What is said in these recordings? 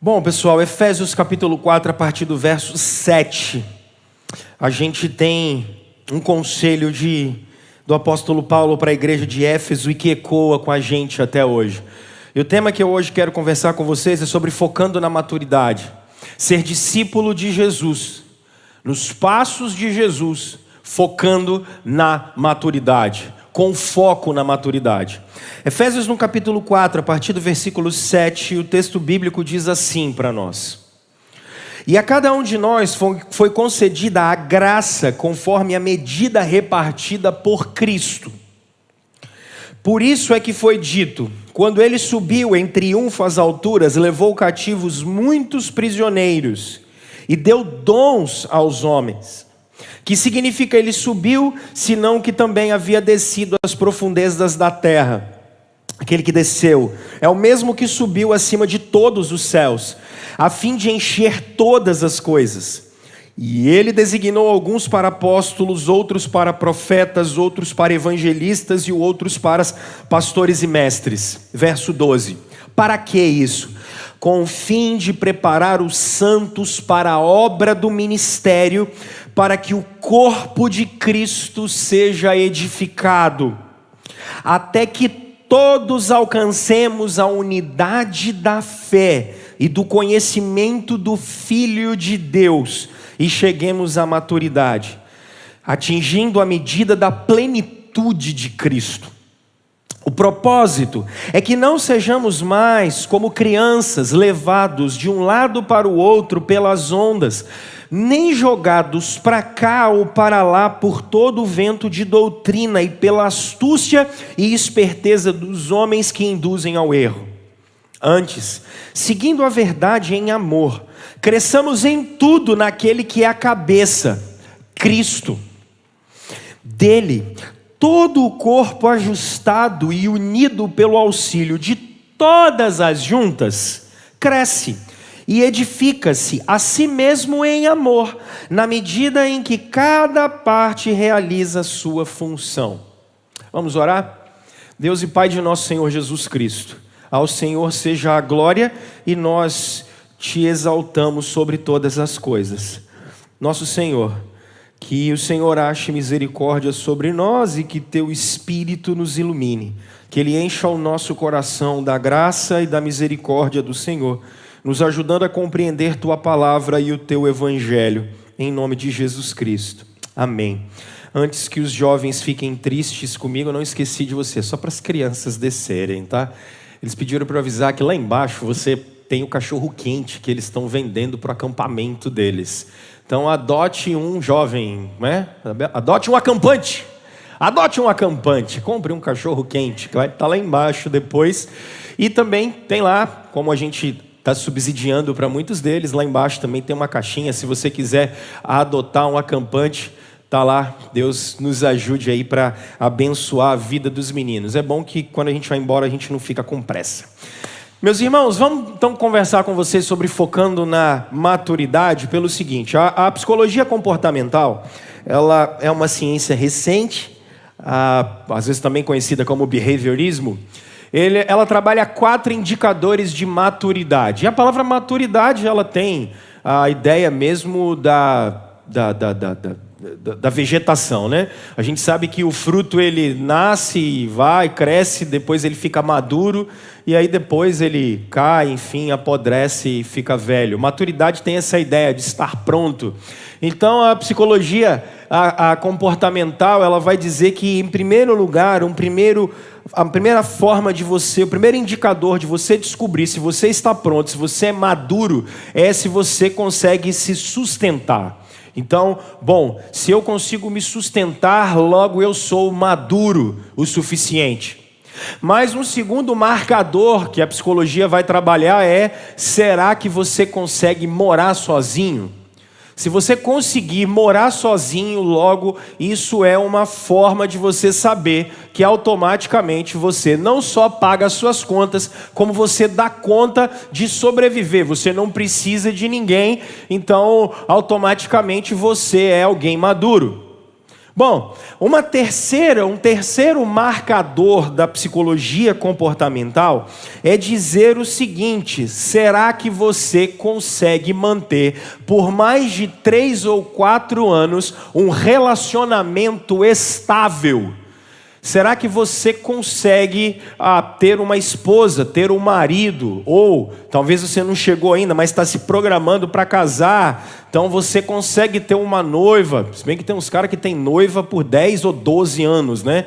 Bom, pessoal, Efésios capítulo 4, a partir do verso 7, a gente tem um conselho do apóstolo Paulo para a igreja de Éfeso e que ecoa com a gente até hoje. E o tema que eu hoje quero conversar com vocês é sobre focando na maturidade. Ser discípulo de Jesus, nos passos de Jesus, focando na maturidade, com foco na maturidade. Efésios no capítulo 4, a partir do versículo 7, o texto bíblico diz assim para nós: E a cada um de nós foi concedida a graça conforme a medida repartida por Cristo. Por isso é que foi dito: quando ele subiu em triunfo às alturas, levou cativos muitos prisioneiros e deu dons aos homens. Que significa ele subiu, senão que também havia descido às profundezas da terra. Aquele que desceu é o mesmo que subiu acima de todos os céus, a fim de encher todas as coisas. E ele designou alguns para apóstolos, outros para profetas, outros para evangelistas e outros para pastores e mestres. Verso 12. Para que isso? Com o fim de preparar os santos para a obra do ministério, para que o corpo de Cristo seja edificado, até que todos alcancemos a unidade da fé e do conhecimento do Filho de Deus e cheguemos à maturidade, atingindo a medida da plenitude de Cristo. O propósito é que não sejamos mais como crianças levados de um lado para o outro pelas ondas, nem jogados para cá ou para lá por todo o vento de doutrina e pela astúcia e esperteza dos homens que induzem ao erro. Antes, seguindo a verdade em amor, cresçamos em tudo naquele que é a cabeça, Cristo. Dele, todo o corpo ajustado e unido pelo auxílio de todas as juntas, cresce e edifica-se a si mesmo em amor, na medida em que cada parte realiza a sua função. Vamos orar? Deus e Pai de nosso Senhor Jesus Cristo, ao Senhor seja a glória e nós te exaltamos sobre todas as coisas. Nosso Senhor, que o Senhor ache misericórdia sobre nós e que teu Espírito nos ilumine, que Ele encha o nosso coração da graça e da misericórdia do Senhor, nos ajudando a compreender tua palavra e o teu evangelho, em nome de Jesus Cristo. Amém. Antes que os jovens fiquem tristes comigo, eu não esqueci de você, só para as crianças descerem, tá? Eles pediram para eu avisar que lá embaixo você tem o cachorro quente que eles estão vendendo para o acampamento deles. Então adote um jovem, né? Adote um acampante. Adote um acampante, compre um cachorro quente, que vai estar lá embaixo depois. E também tem lá, como a gente está subsidiando para muitos deles, lá embaixo também tem uma caixinha, se você quiser adotar um acampante, está lá. Deus nos ajude aí para abençoar a vida dos meninos. É bom que quando a gente vai embora a gente não fica com pressa. Meus irmãos, vamos então conversar com vocês sobre focando na maturidade pelo seguinte: a psicologia comportamental, ela é uma ciência recente, às vezes também conhecida como behaviorismo. Ela trabalha 4 indicadores de maturidade. E a palavra maturidade, ela tem a ideia mesmo da vegetação, né? A gente sabe que o fruto ele nasce, vai, cresce, depois ele fica maduro e aí depois ele cai, enfim, apodrece e fica velho. Maturidade tem essa ideia de estar pronto. Então a psicologia a comportamental, ela vai dizer que em primeiro lugar, a primeira forma de você, o primeiro indicador de você descobrir se você está pronto, se você é maduro, é se você consegue se sustentar. Então, bom, se eu consigo me sustentar, logo eu sou maduro o suficiente. Mas um segundo marcador que a psicologia vai trabalhar será que você consegue morar sozinho? Se você conseguir morar sozinho, logo isso é uma forma de você saber que automaticamente você não só paga as suas contas, como você dá conta de sobreviver. Você não precisa de ninguém, então automaticamente você é alguém maduro. Bom, um terceiro marcador da psicologia comportamental é dizer o seguinte: será que você consegue manter por mais de 3 ou 4 anos um relacionamento estável? Será que você consegue ter uma esposa, ter um marido? Ou talvez você não chegou ainda, mas está se programando para casar. Então você consegue ter uma noiva. Se bem que tem uns caras que tem noiva por 10 ou 12 anos, né?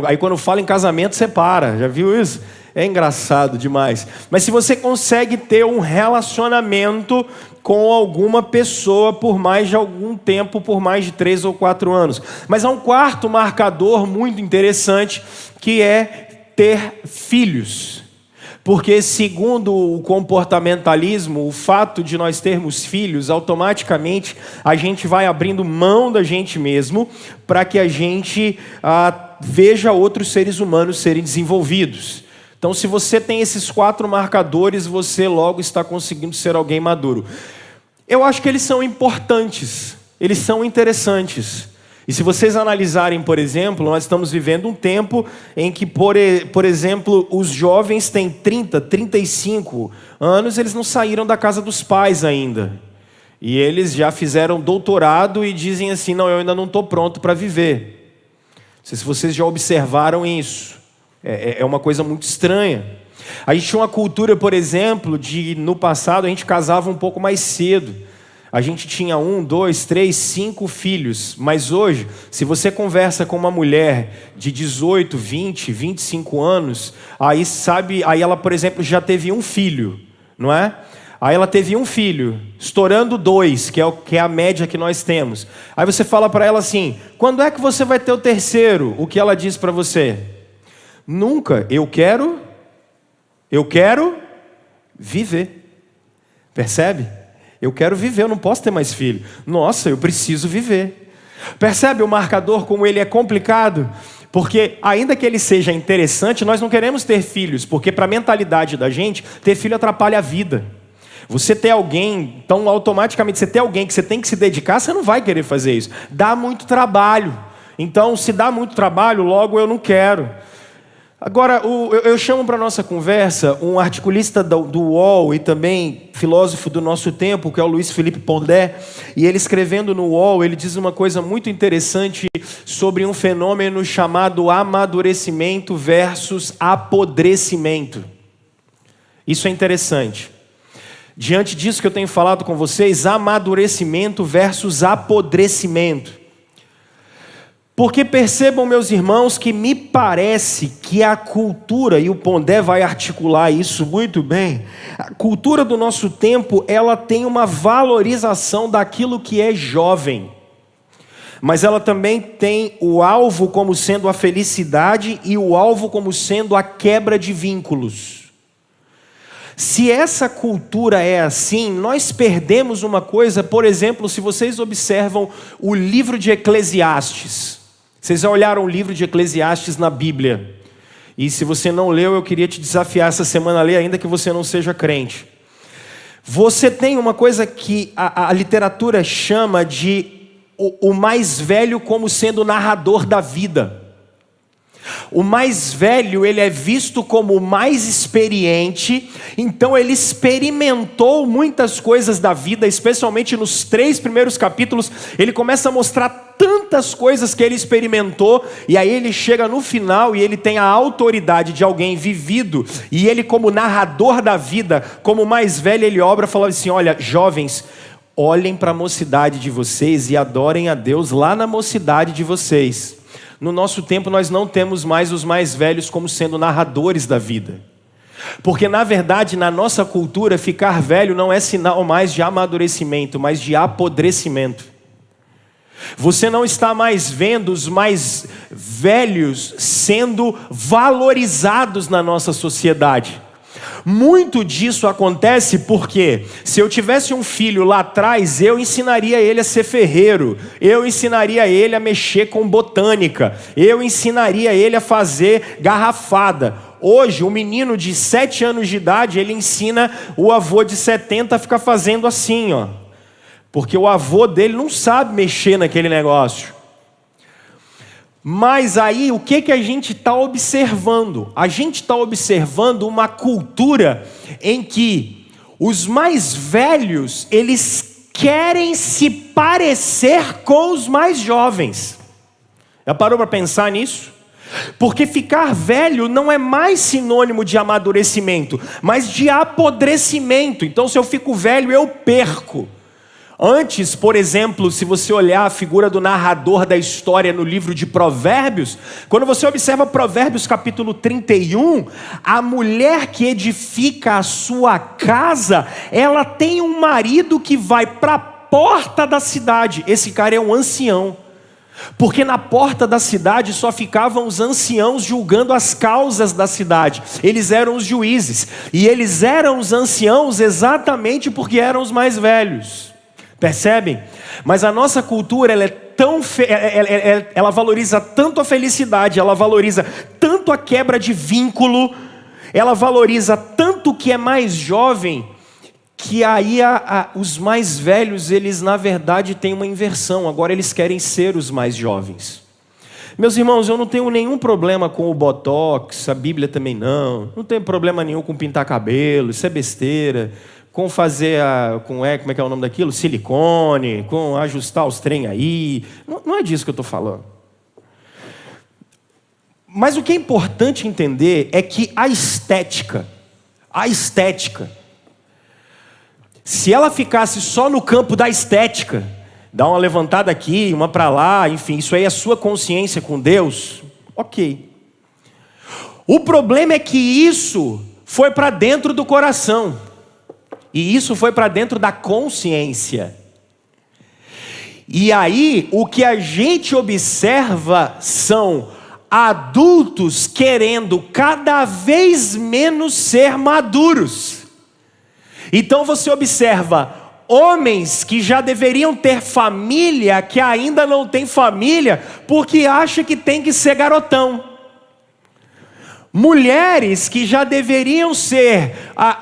Aí quando fala em casamento, você para. Já viu isso? É engraçado demais. Mas se você consegue ter um relacionamento com alguma pessoa por mais de algum tempo, por mais de 3 ou 4 anos. Mas há um quarto marcador muito interessante, que é ter filhos. Porque segundo o comportamentalismo, o fato de nós termos filhos, automaticamente a gente vai abrindo mão da gente mesmo para que a gente veja outros seres humanos serem desenvolvidos. Então, se você tem esses 4 marcadores, você logo está conseguindo ser alguém maduro. Eu acho que eles são importantes, eles são interessantes. E se vocês analisarem, por exemplo, nós estamos vivendo um tempo em que, por exemplo, os jovens têm 30, 35 anos, eles não saíram da casa dos pais ainda. E eles já fizeram doutorado e dizem assim: não, eu ainda não estou pronto para viver. Não sei se vocês já observaram isso. É uma coisa muito estranha. A gente tinha uma cultura, por exemplo, no passado a gente casava um pouco mais cedo. A gente tinha 1, 2, 3, 5 filhos. Mas hoje, se você conversa com uma mulher de 18, 20, 25 anos, aí ela, por exemplo, já teve um filho, não é? Aí ela teve um filho, estourando 2, que é a média que nós temos. Aí você fala para ela assim: quando é que você vai ter o terceiro? O que ela diz para você? Nunca. Eu quero viver. Percebe? Eu quero viver, eu não posso ter mais filho. Nossa, eu preciso viver. Percebe o marcador como ele é complicado? Porque ainda que ele seja interessante, nós não queremos ter filhos, porque para a mentalidade da gente, ter filho atrapalha a vida. Você ter alguém, então automaticamente você ter alguém que você tem que se dedicar, você não vai querer fazer isso. Dá muito trabalho. Então, se dá muito trabalho, logo eu não quero. Agora, eu chamo para a nossa conversa um articulista do UOL e também filósofo do nosso tempo, que é o Luiz Felipe Pondé, e ele escrevendo no UOL, ele diz uma coisa muito interessante sobre um fenômeno chamado amadurecimento versus apodrecimento. Isso é interessante. Diante disso que eu tenho falado com vocês, amadurecimento versus apodrecimento. Porque percebam, meus irmãos, que me parece que a cultura, e o Pondé vai articular isso muito bem, a cultura do nosso tempo, ela tem uma valorização daquilo que é jovem. Mas ela também tem o alvo como sendo a felicidade e o alvo como sendo a quebra de vínculos. Se essa cultura é assim, nós perdemos uma coisa. Por exemplo, se vocês observam o livro de Eclesiastes. Vocês já olharam o livro de Eclesiastes na Bíblia? E se você não leu, eu queria te desafiar essa semana a ler, ainda que você não seja crente. Você tem uma coisa que a literatura chama de o mais velho como sendo o narrador da vida. O mais velho, ele é visto como o mais experiente, então ele experimentou muitas coisas da vida, especialmente nos 3 primeiros capítulos, ele começa a mostrar tantas coisas que ele experimentou, e aí ele chega no final e ele tem a autoridade de alguém vivido, e ele como narrador da vida, como o mais velho, ele obra falando assim: olha, jovens, olhem para a mocidade de vocês e adorem a Deus lá na mocidade de vocês. No nosso tempo nós não temos mais os mais velhos como sendo narradores da vida. Porque na verdade na nossa cultura ficar velho não é sinal mais de amadurecimento, mas de apodrecimento. Você não está mais vendo os mais velhos sendo valorizados na nossa sociedade. Muito disso acontece porque se eu tivesse um filho lá atrás, eu ensinaria ele a ser ferreiro, eu ensinaria ele a mexer com botânica, eu ensinaria ele a fazer garrafada. Hoje, um menino de 7 anos de idade, ele ensina o avô de 70 a ficar fazendo assim, ó. Porque o avô dele não sabe mexer naquele negócio. Mas aí, o que a gente está observando? A gente está observando uma cultura em que os mais velhos, eles querem se parecer com os mais jovens. Já parou para pensar nisso? Porque ficar velho não é mais sinônimo de amadurecimento, mas de apodrecimento. Então, se eu fico velho, eu perco. Antes, por exemplo, se você olhar a figura do narrador da história no livro de Provérbios, quando você observa Provérbios capítulo 31, a mulher que edifica a sua casa, ela tem um marido que vai para a porta da cidade. Esse cara é um ancião. Porque na porta da cidade só ficavam os anciãos julgando as causas da cidade. Eles eram os juízes. E eles eram os anciãos exatamente porque eram os mais velhos. Percebem? Mas a nossa cultura, ela é tão ela valoriza tanto a felicidade, ela valoriza tanto a quebra de vínculo, ela valoriza tanto o que é mais jovem, que aí os mais velhos, eles na verdade têm uma inversão. Agora eles querem ser os mais jovens. Meus irmãos, eu não tenho nenhum problema com o botox, a Bíblia também não tenho problema nenhum com pintar cabelo, isso é besteira. Com fazer, como é que é o nome daquilo? Silicone, com ajustar os trem aí. Não é disso que eu estou falando. Mas o que é importante entender é que a estética, se ela ficasse só no campo da estética, dá uma levantada aqui, uma para lá, enfim, isso aí é sua consciência com Deus, ok. O problema é que isso foi para dentro do coração. E isso foi para dentro da consciência. E aí, o que a gente observa são adultos querendo cada vez menos ser maduros. Então você observa homens que já deveriam ter família, que ainda não tem família, porque acha que tem que ser garotão. Mulheres que já deveriam ser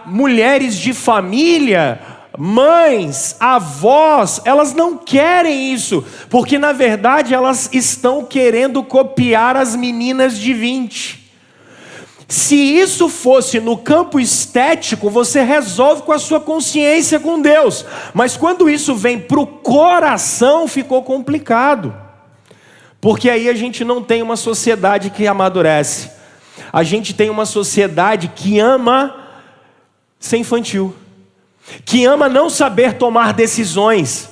mulheres de família, mães, avós, elas não querem isso, porque na verdade elas estão querendo copiar as meninas de 20. Se isso fosse no campo estético, você resolve com a sua consciência com Deus, mas quando isso vem para o coração, ficou complicado, porque aí a gente não tem uma sociedade que amadurece. A gente tem uma sociedade que ama ser infantil, que ama não saber tomar decisões.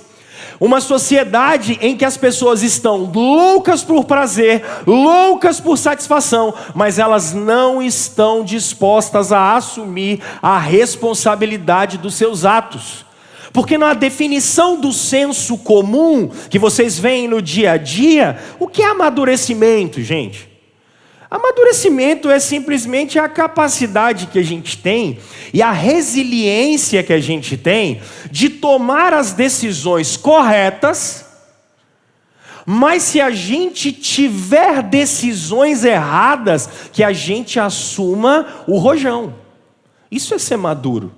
Uma sociedade em que as pessoas estão loucas por prazer, loucas por satisfação, mas elas não estão dispostas a assumir a responsabilidade dos seus atos. Porque na definição do senso comum que vocês veem no dia a dia, o que é amadurecimento, gente? Amadurecimento é simplesmente a capacidade que a gente tem e a resiliência que a gente tem de tomar as decisões corretas, mas se a gente tiver decisões erradas, que a gente assuma o rojão. Isso é ser maduro.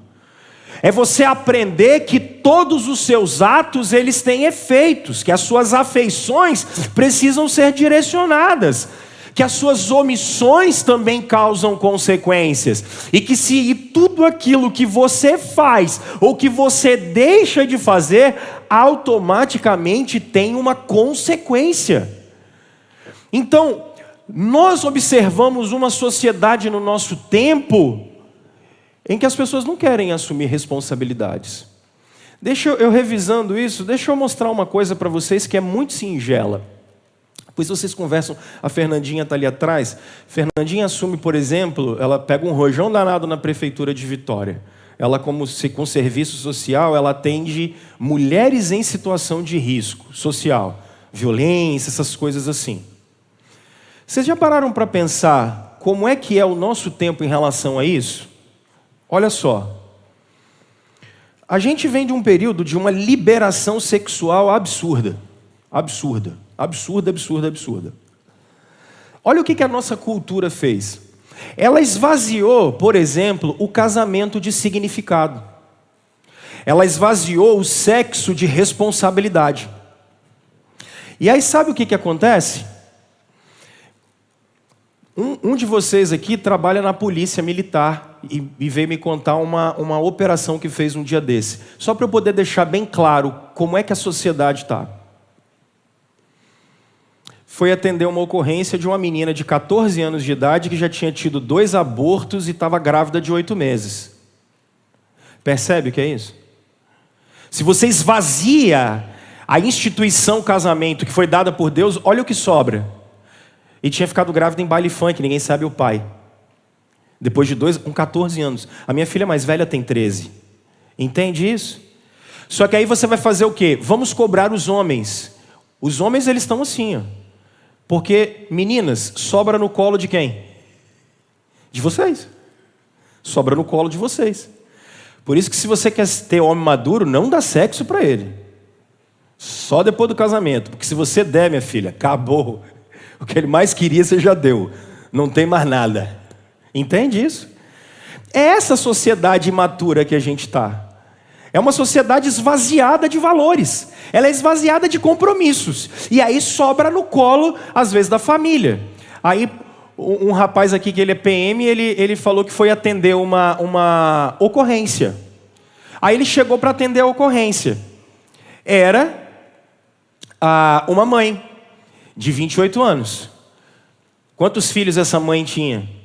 É você aprender que todos os seus atos, eles têm efeitos, que as suas afeições precisam ser direcionadas, que as suas omissões também causam consequências, e que se tudo aquilo que você faz, ou que você deixa de fazer, automaticamente tem uma consequência. Então, nós observamos uma sociedade no nosso tempo, em que as pessoas não querem assumir responsabilidades. Eu revisando isso, deixa eu mostrar uma coisa para vocês que é muito singela. Depois vocês conversam, a Fernandinha está ali atrás. Fernandinha assume, por exemplo, ela pega um rojão danado na prefeitura de Vitória. Ela, com serviço social, ela atende mulheres em situação de risco social, violência, essas coisas assim. Vocês já pararam para pensar como é que é o nosso tempo em relação a isso? Olha só. A gente vem de um período de uma liberação sexual absurda. Absurda. Olha o que a nossa cultura fez. Ela esvaziou, por exemplo, o casamento de significado. Ela esvaziou o sexo de responsabilidade. E aí sabe o que acontece? Um de vocês aqui trabalha na polícia militar e veio me contar uma operação que fez um dia desse. Só para eu poder deixar bem claro como é que a sociedade está. Foi atender uma ocorrência de uma menina de 14 anos de idade que já tinha tido 2 abortos e estava grávida de 8 meses. Percebe o que é isso? Se você esvazia a instituição casamento que foi dada por Deus, olha o que sobra. E tinha ficado grávida em baile funk, ninguém sabe o pai. Depois de com 14 anos. A minha filha mais velha tem 13. Entende isso? Só que aí você vai fazer o quê? Vamos cobrar os homens. Os homens, eles estão assim, ó. Porque, meninas, sobra no colo de quem? De vocês. Sobra no colo de vocês. Por isso que se você quer ter homem maduro, não dá sexo para ele. Só depois do casamento. Porque se você der, minha filha, acabou. O que ele mais queria, você já deu. Não tem mais nada. Entende isso? É essa sociedade imatura que a gente está. É uma sociedade esvaziada de valores. Ela é esvaziada de compromissos. E aí sobra no colo, às vezes, da família. Aí um rapaz aqui que ele é PM, ele falou que foi atender uma ocorrência. Aí ele chegou para atender a ocorrência. Era uma mãe de 28 anos. Quantos filhos essa mãe tinha?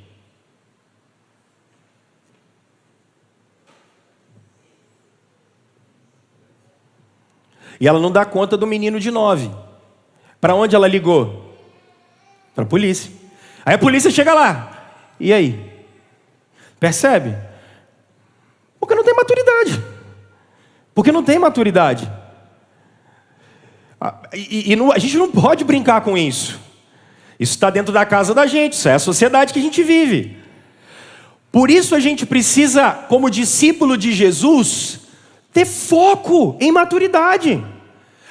E ela não dá conta do menino de 9. Para onde ela ligou? Para a polícia. Aí a polícia chega lá. E aí? Percebe? Porque não tem maturidade. Porque não tem maturidade. A gente não pode brincar com isso. Isso está dentro da casa da gente. Isso é a sociedade que a gente vive. Por isso a gente precisa, como discípulo de Jesus, ter foco em maturidade.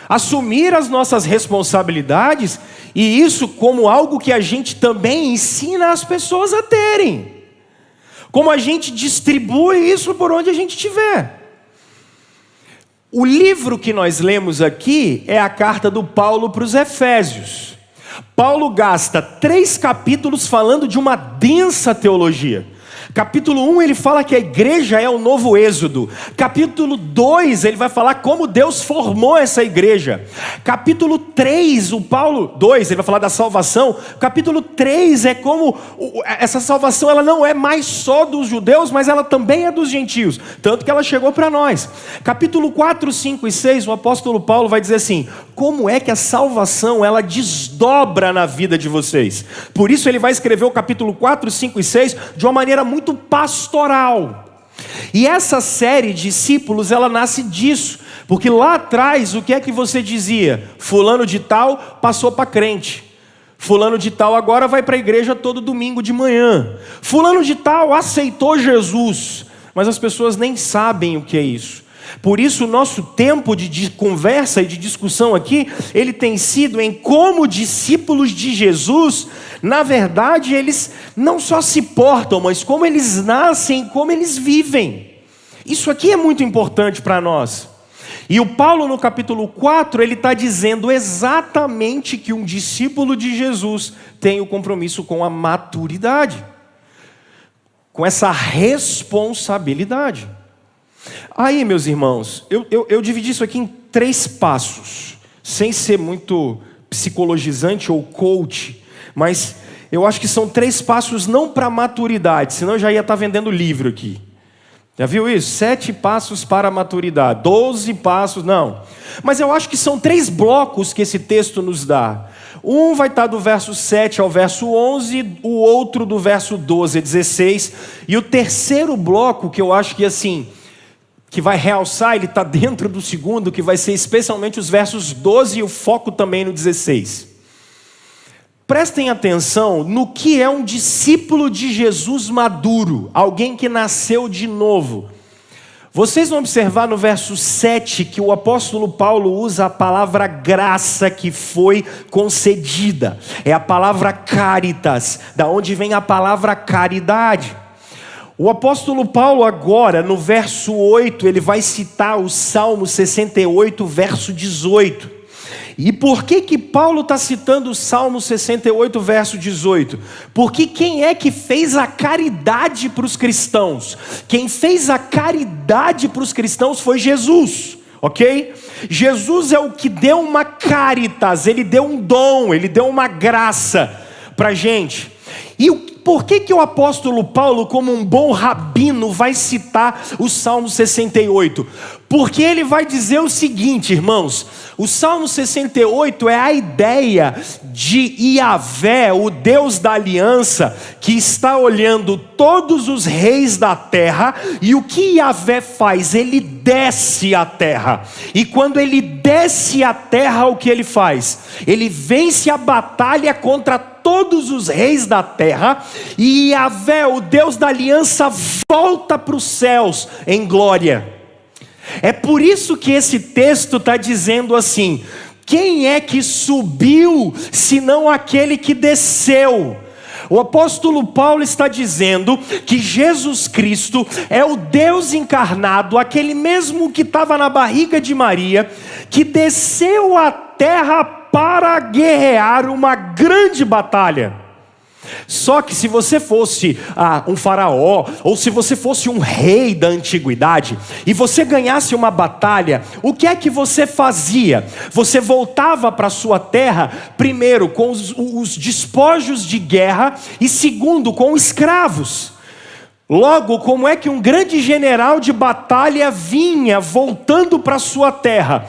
Assumir as nossas responsabilidades e isso como algo que a gente também ensina as pessoas a terem. Como a gente distribui isso por onde a gente estiver. O livro que nós lemos aqui é a carta do Paulo para os Efésios. Paulo gasta 3 capítulos falando de uma densa teologia. Capítulo 1 ele fala que a igreja é o novo êxodo. Capítulo 2 ele vai falar como Deus formou essa igreja. Capítulo 3, o Paulo 2, ele vai falar da salvação. Capítulo 3 é como essa salvação ela não é mais só dos judeus, mas ela também é dos gentios. Tanto que ela chegou para nós. Capítulo 4, 5 e 6, o apóstolo Paulo vai dizer assim: como é que a salvação ela desdobra na vida de vocês. Por isso ele vai escrever o capítulo 4, 5 e 6 de uma maneira muito pastoral. E essa série de discípulos, ela nasce disso. Porque lá atrás, o que é que você dizia? Fulano de tal passou para crente. Fulano de tal agora vai para a igreja todo domingo de manhã. Fulano de tal aceitou Jesus. Mas as pessoas nem sabem o que é isso. Por isso o nosso tempo de conversa e de discussão aqui, ele tem sido em como discípulos de Jesus, na verdade eles não só se portam, mas como eles nascem, como eles vivem. Isso aqui é muito importante para nós. E o Paulo no capítulo 4, ele está dizendo exatamente que um discípulo de Jesus tem o compromisso com a maturidade. Com essa responsabilidade. Aí, meus irmãos, eu dividi isso aqui em 3 passos, sem ser muito psicologizante ou coach, mas eu acho que são 3 passos não para maturidade, senão eu já ia estar vendendo livro aqui. Já viu isso? 7 passos para a maturidade, 12 passos, não. Mas eu acho que são 3 blocos que esse texto nos dá. Um vai estar do verso 7 ao verso 11, o outro do verso 12 a 16, e o terceiro bloco que eu acho que assim... que vai realçar, ele está dentro do segundo, que vai ser especialmente os versos 12 e o foco também no 16. Prestem atenção no que é um discípulo de Jesus maduro, alguém que nasceu de novo. Vocês vão observar no verso 7 que o apóstolo Paulo usa a palavra graça que foi concedida. É a palavra caritas, da onde vem a palavra caridade. O apóstolo Paulo agora, no verso 8, ele vai citar o Salmo 68, verso 18. E por que Paulo está citando o Salmo 68, verso 18? Porque quem é que fez a caridade para os cristãos? Quem fez a caridade para os cristãos foi Jesus, ok? Jesus é o que deu uma caritas, ele deu um dom, ele deu uma graça para a gente. E por que o apóstolo Paulo, como um bom rabino, vai citar o Salmo 68? Porque ele vai dizer o seguinte, irmãos: o Salmo 68 é a ideia de Yahvé, o Deus da aliança, que está olhando todos os reis da terra, e o que Yahvé faz? Ele desce a terra, e quando ele desce a terra, o que ele faz? Ele vence a batalha contra todos os reis da terra, e Yahvé, o Deus da aliança, volta para os céus em glória. É por isso que esse texto está dizendo assim: quem é que subiu, senão aquele que desceu? O apóstolo Paulo está dizendo que Jesus Cristo é o Deus encarnado, aquele mesmo que estava na barriga de Maria, que desceu à terra para guerrear uma grande batalha. Só que se você fosse um faraó, ou se você fosse um rei da antiguidade, e você ganhasse uma batalha, o que é que você fazia? Você voltava para a sua terra, primeiro com os despojos de guerra, e segundo com escravos. Logo, como é que um grande general de batalha vinha voltando para sua terra?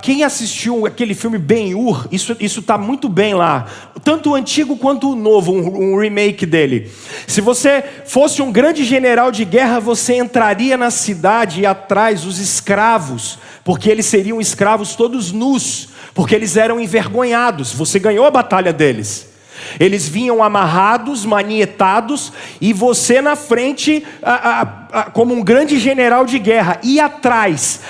Quem assistiu aquele filme Ben-Hur, isso está muito bem lá, tanto o antigo quanto o novo, um remake dele. Se você fosse um grande general de guerra, você entraria na cidade e atrás os escravos, porque eles seriam escravos todos nus, porque eles eram envergonhados. Você ganhou a batalha deles. Eles vinham amarrados, manietados, e você na frente, como um grande general de guerra. E atrás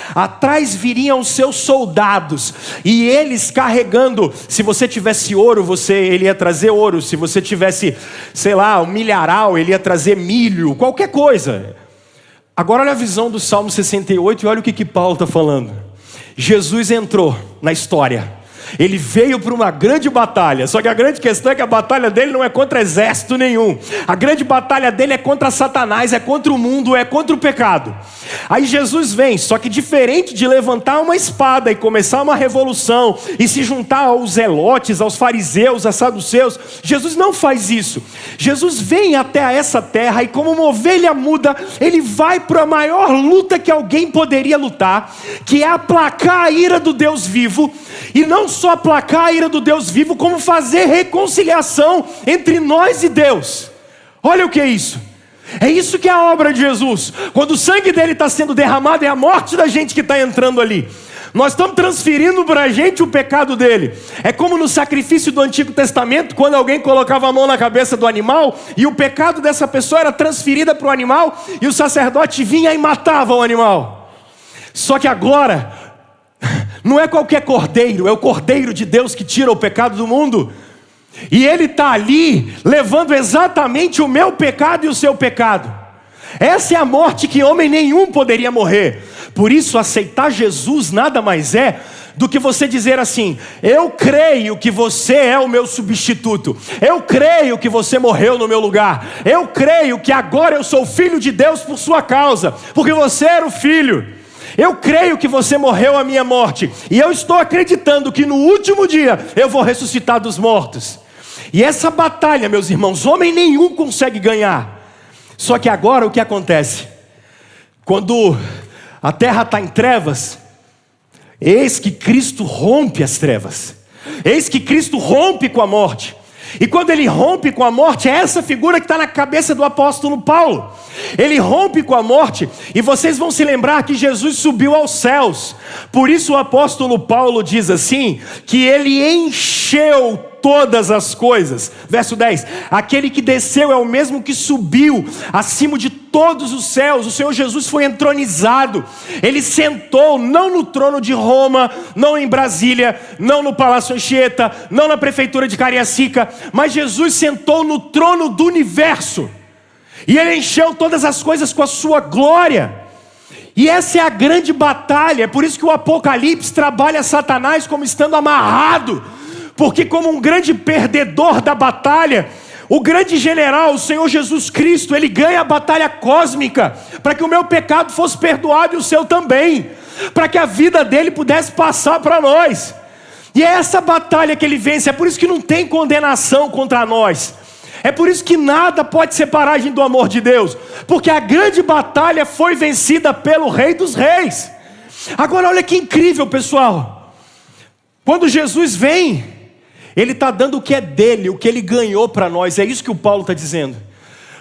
viriam os seus soldados, e eles carregando. Se você tivesse ouro, ele ia trazer ouro. Se você tivesse, sei lá, um milharal, ele ia trazer milho, qualquer coisa. Agora olha a visão do Salmo 68 e olha o que Paulo está falando. Jesus entrou na história. Ele veio para uma grande batalha, só que a grande questão é que a batalha dele não é contra exército nenhum. A grande batalha dele é contra Satanás, é contra o mundo, é contra o pecado. Aí Jesus vem, só que diferente de levantar uma espada e começar uma revolução, e se juntar aos zelotes, aos fariseus, aos saduceus, Jesus não faz isso. Jesus vem até essa terra e como uma ovelha muda, ele vai para a maior luta que alguém poderia lutar, que é aplacar a ira do Deus vivo. E não só aplacar a ira do Deus vivo, como fazer reconciliação entre nós e Deus. Olha o que é isso. É isso que é a obra de Jesus. Quando o sangue dele está sendo derramado, é a morte da gente que está entrando ali. Nós estamos transferindo para a gente o pecado dele. É como no sacrifício do Antigo Testamento, quando alguém colocava a mão na cabeça do animal, e o pecado dessa pessoa era transferido para o animal, e o sacerdote vinha e matava o animal. Só que agora não é qualquer cordeiro, é o Cordeiro de Deus que tira o pecado do mundo. E ele está ali levando exatamente o meu pecado e o seu pecado. Essa é a morte que homem nenhum poderia morrer. Por isso aceitar Jesus nada mais é do que você dizer assim: eu creio que você é o meu substituto, eu creio que você morreu no meu lugar, eu creio que agora eu sou filho de Deus por sua causa, porque você era o filho. Eu creio que você morreu a minha morte, e eu estou acreditando que no último dia eu vou ressuscitar dos mortos. E essa batalha, meus irmãos, homem nenhum consegue ganhar. Só que agora o que acontece? Quando a terra está em trevas, eis que Cristo rompe as trevas. Eis que Cristo rompe com a morte. E quando ele rompe com a morte, é essa figura que está na cabeça do apóstolo Paulo. Ele rompe com a morte, e vocês vão se lembrar que Jesus subiu aos céus. Por isso o apóstolo Paulo diz assim, que ele encheu todas as coisas. Verso 10, aquele que desceu é o mesmo que subiu acima de todos os céus. O Senhor Jesus foi entronizado. Ele sentou não no trono de Roma, não em Brasília, não no Palácio Anchieta, não na prefeitura de Cariacica, mas Jesus sentou no trono do universo. E ele encheu todas as coisas com a sua glória. E essa é a grande batalha. É por isso que o Apocalipse trabalha Satanás como estando amarrado, porque como um grande perdedor da batalha, o grande general, o Senhor Jesus Cristo, ele ganha a batalha cósmica, para que o meu pecado fosse perdoado e o seu também, para que a vida dele pudesse passar para nós. E é essa batalha que ele vence. É por isso que não tem condenação contra nós. É por isso que nada pode separar a gente do amor de Deus, porque a grande batalha foi vencida pelo Rei dos Reis. Agora olha que incrível, pessoal. Quando Jesus vem, ele está dando o que é dele, o que ele ganhou para nós. É isso que o Paulo está dizendo.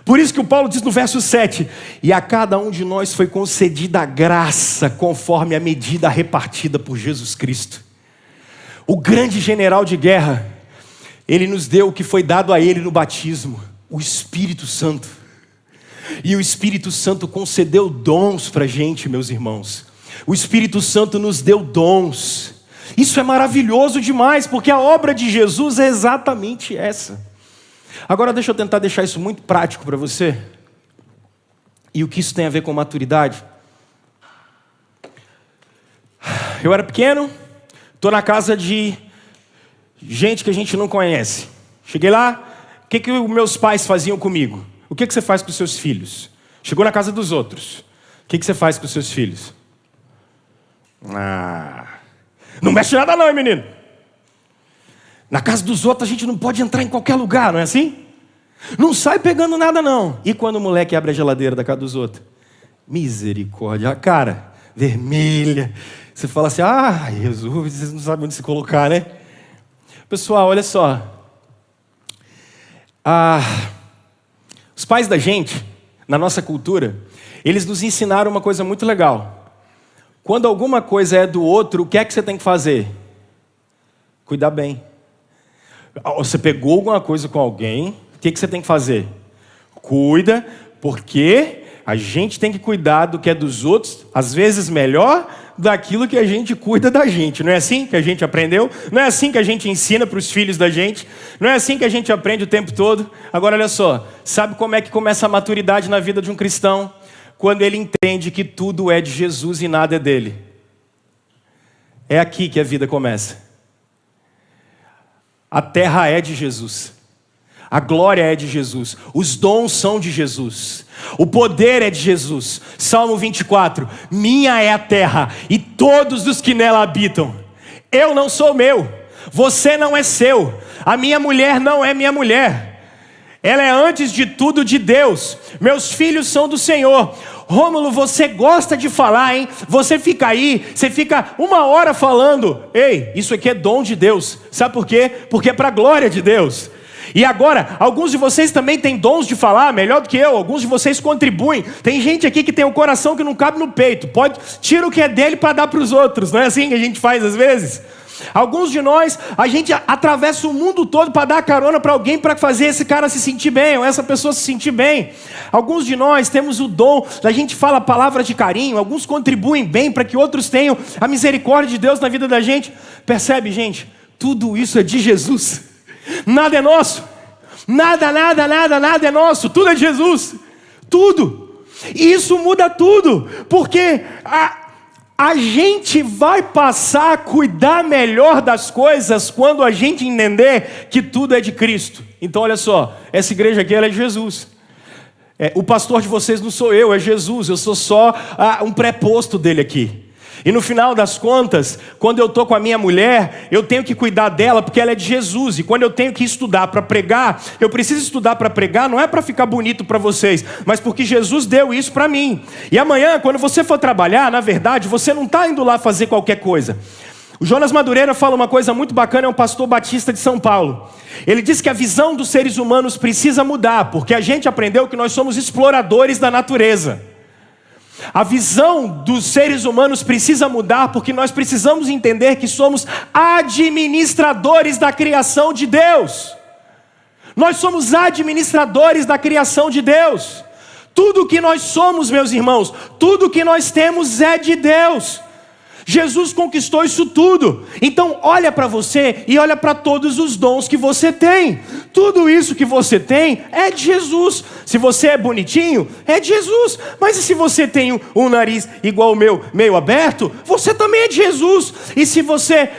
Por isso que o Paulo diz no verso 7: e a cada um de nós foi concedida a graça, conforme a medida repartida por Jesus Cristo. O grande general de guerra, ele nos deu o que foi dado a ele no batismo, o Espírito Santo. E o Espírito Santo concedeu dons para a gente, meus irmãos. O Espírito Santo nos deu dons. Isso é maravilhoso demais, porque a obra de Jesus é exatamente essa. Agora deixa eu tentar deixar isso muito prático para você. E o que isso tem a ver com maturidade? Eu era pequeno, estou na casa de gente que a gente não conhece. Cheguei lá, o que os meus pais faziam comigo? O que você faz com os seus filhos? Chegou na casa dos outros, o que você faz com os seus filhos? Não mexe nada não, hein, menino? Na casa dos outros a gente não pode entrar em qualquer lugar, não é assim? Não sai pegando nada não. E quando o moleque abre a geladeira da casa dos outros? Misericórdia, a cara vermelha. Você fala assim, Jesus, vocês não sabem onde se colocar, né? Pessoal, olha só. Os pais da gente, na nossa cultura, eles nos ensinaram uma coisa muito legal. Quando alguma coisa é do outro, o que é que você tem que fazer? Cuidar bem. Você pegou alguma coisa com alguém, o que você tem que fazer? Cuida, porque a gente tem que cuidar do que é dos outros, às vezes melhor daquilo que a gente cuida da gente. Não é assim que a gente aprendeu? Não é assim que a gente ensina para os filhos da gente? Não é assim que a gente aprende o tempo todo? Agora olha só, sabe como é que começa a maturidade na vida de um cristão? Quando ele entende que tudo é de Jesus e nada é dele. É aqui que a vida começa. A terra é de Jesus. A glória é de Jesus. Os dons são de Jesus. O poder é de Jesus. Salmo 24. Minha é a terra e todos os que nela habitam. Eu não sou meu. Você não é seu. A minha mulher não é minha mulher. Ela é antes de tudo de Deus. Meus filhos são do Senhor. Rômulo, você gosta de falar, hein? Você fica aí, você fica 1 hora falando. Ei, isso aqui é dom de Deus. Sabe por quê? Porque é para a glória de Deus. E agora, alguns de vocês também têm dons de falar, melhor do que eu. Alguns de vocês contribuem. Tem gente aqui que tem um coração que não cabe no peito. Tira o que é dele para dar para os outros. Não é assim que a gente faz às vezes? Alguns de nós, a gente atravessa o mundo todo para dar carona para alguém, para fazer esse cara se sentir bem, ou essa pessoa se sentir bem. Alguns de nós temos o dom, a gente fala palavras de carinho, alguns contribuem bem para que outros tenham a misericórdia de Deus na vida da gente. Percebe, gente? Tudo isso é de Jesus. Nada é nosso. Nada é nosso. Tudo é de Jesus. Tudo. E isso muda tudo, porque a gente vai passar a cuidar melhor das coisas quando a gente entender que tudo é de Cristo. Então olha só, essa igreja aqui ela é de Jesus. O pastor de vocês não sou eu, é Jesus. Eu sou só um preposto dele aqui. E no final das contas, quando eu estou com a minha mulher, eu tenho que cuidar dela porque ela é de Jesus. E quando eu tenho que estudar para pregar, eu preciso estudar para pregar, não é para ficar bonito para vocês, mas porque Jesus deu isso para mim. E amanhã, quando você for trabalhar, na verdade, você não está indo lá fazer qualquer coisa. O Jonas Madureira fala uma coisa muito bacana, é um pastor batista de São Paulo. Ele diz que a visão dos seres humanos precisa mudar, porque a gente aprendeu que nós somos exploradores da natureza. A visão dos seres humanos precisa mudar, porque nós precisamos entender que somos administradores da criação de Deus. Nós somos administradores da criação de Deus. Tudo que nós somos, meus irmãos, tudo que nós temos é de Deus. Jesus conquistou isso tudo. Então olha para você e olha para todos os dons que você tem. Tudo isso que você tem é de Jesus. Se você é bonitinho, é de Jesus. Mas e se você tem um nariz igual o meu, meio aberto, você também é de Jesus. E se você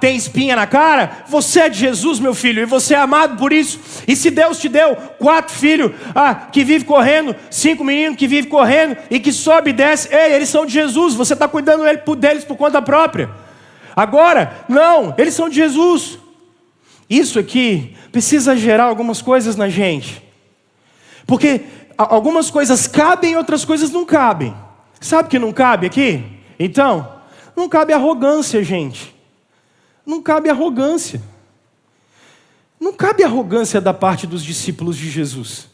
tem espinha na cara, você é de Jesus, meu filho, e você é amado por isso. E se Deus te deu 4 filhos que vivem correndo, 5 meninos que vivem correndo e que sobe e desce, eles são de Jesus. Você está cuidando deles por conta própria. Agora, não, eles são de Jesus. Isso aqui precisa gerar algumas coisas na gente. Porque algumas coisas cabem e outras coisas não cabem. Sabe que não cabe aqui? Então, não cabe arrogância, gente. Não cabe arrogância. Não cabe arrogância da parte dos discípulos de Jesus.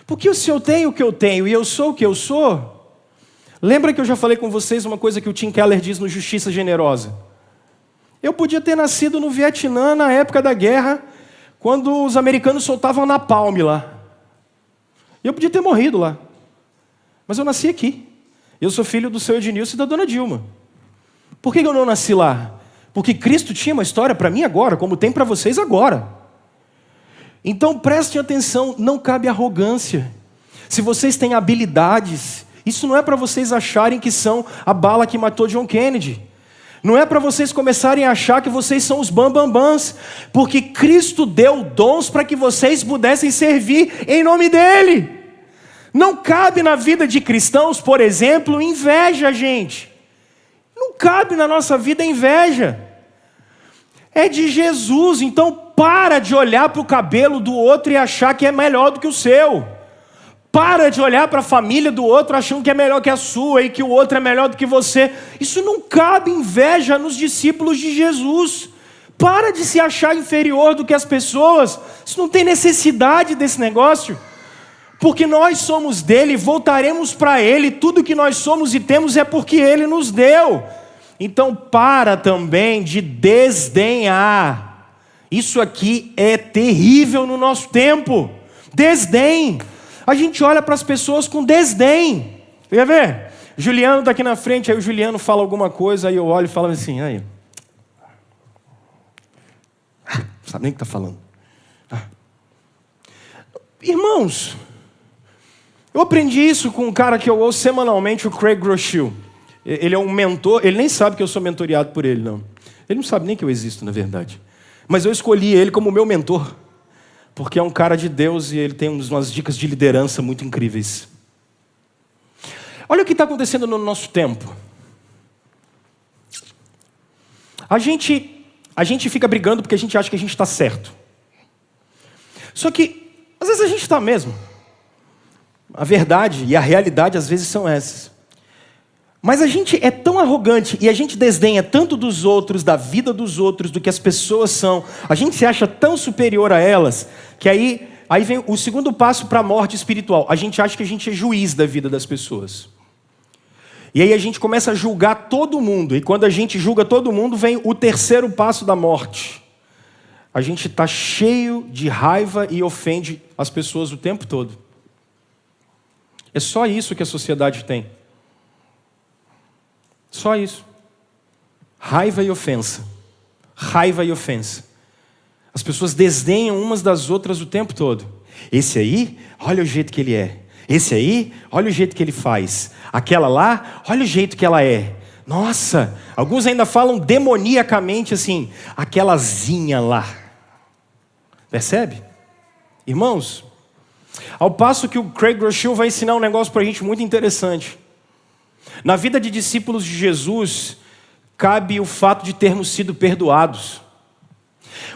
Porque se eu tenho o que eu tenho e eu sou o que eu sou... Lembra que eu já falei com vocês uma coisa que o Tim Keller diz no Justiça Generosa? Eu podia ter nascido no Vietnã na época da guerra, quando os americanos soltavam napalm lá. Eu podia ter morrido lá. Mas eu nasci aqui. Eu sou filho do seu Ednilson e da dona Dilma. Por que eu não nasci lá? Porque Cristo tinha uma história para mim agora, como tem para vocês agora. Então prestem atenção, não cabe arrogância. Se vocês têm habilidades... Isso não é para vocês acharem que são a bala que matou John Kennedy. Não é para vocês começarem a achar que vocês são os bambambãs. Porque Cristo deu dons para que vocês pudessem servir em nome dEle. Não cabe na vida de cristãos, por exemplo, inveja, gente. Não cabe na nossa vida inveja. É de Jesus, então para de olhar para o cabelo do outro e achar que é melhor do que o seu. Para de olhar para a família do outro achando que é melhor que a sua e que o outro é melhor do que você. Isso não cabe inveja nos discípulos de Jesus. Para de se achar inferior do que as pessoas. Isso não tem necessidade desse negócio. Porque nós somos dele, voltaremos para ele. Tudo que nós somos e temos é porque ele nos deu. Então para também de desdenhar. Isso aqui é terrível no nosso tempo. Desdém. A gente olha para as pessoas com desdém. Quer ver? Juliano está aqui na frente, aí o Juliano fala alguma coisa, aí eu olho e falo assim, aí. Não sabe nem o que está falando. Irmãos, eu aprendi isso com um cara que eu ouço semanalmente, o Craig Groeschel. Ele é um mentor, ele nem sabe que eu sou mentoreado por ele, não. Ele não sabe nem que eu existo, na verdade. Mas eu escolhi ele como meu mentor. Porque é um cara de Deus e ele tem umas dicas de liderança muito incríveis. Olha o que está acontecendo no nosso tempo. A gente fica brigando porque a gente acha que a gente está certo. Só que, às vezes a gente está mesmo. A verdade e a realidade às vezes são essas. Mas a gente é tão arrogante e a gente desdenha tanto dos outros, da vida dos outros, do que as pessoas são. A gente se acha tão superior a elas, que aí vem o segundo passo para a morte espiritual. A gente acha que a gente é juiz da vida das pessoas. E aí a gente começa a julgar todo mundo. E quando a gente julga todo mundo, vem o terceiro passo da morte. A gente está cheio de raiva e ofende as pessoas o tempo todo. É só isso que a sociedade tem. Só isso. Raiva e ofensa. Raiva e ofensa. As pessoas desdenham umas das outras o tempo todo. Esse aí, olha o jeito que ele é. Esse aí, olha o jeito que ele faz. Aquela lá, olha o jeito que ela é. Nossa, alguns ainda falam demoniacamente assim, aquelazinha lá. Percebe? Irmãos, ao passo que o Craig Groeschel vai ensinar um negócio para a gente muito interessante. Na vida de discípulos de Jesus, cabe o fato de termos sido perdoados.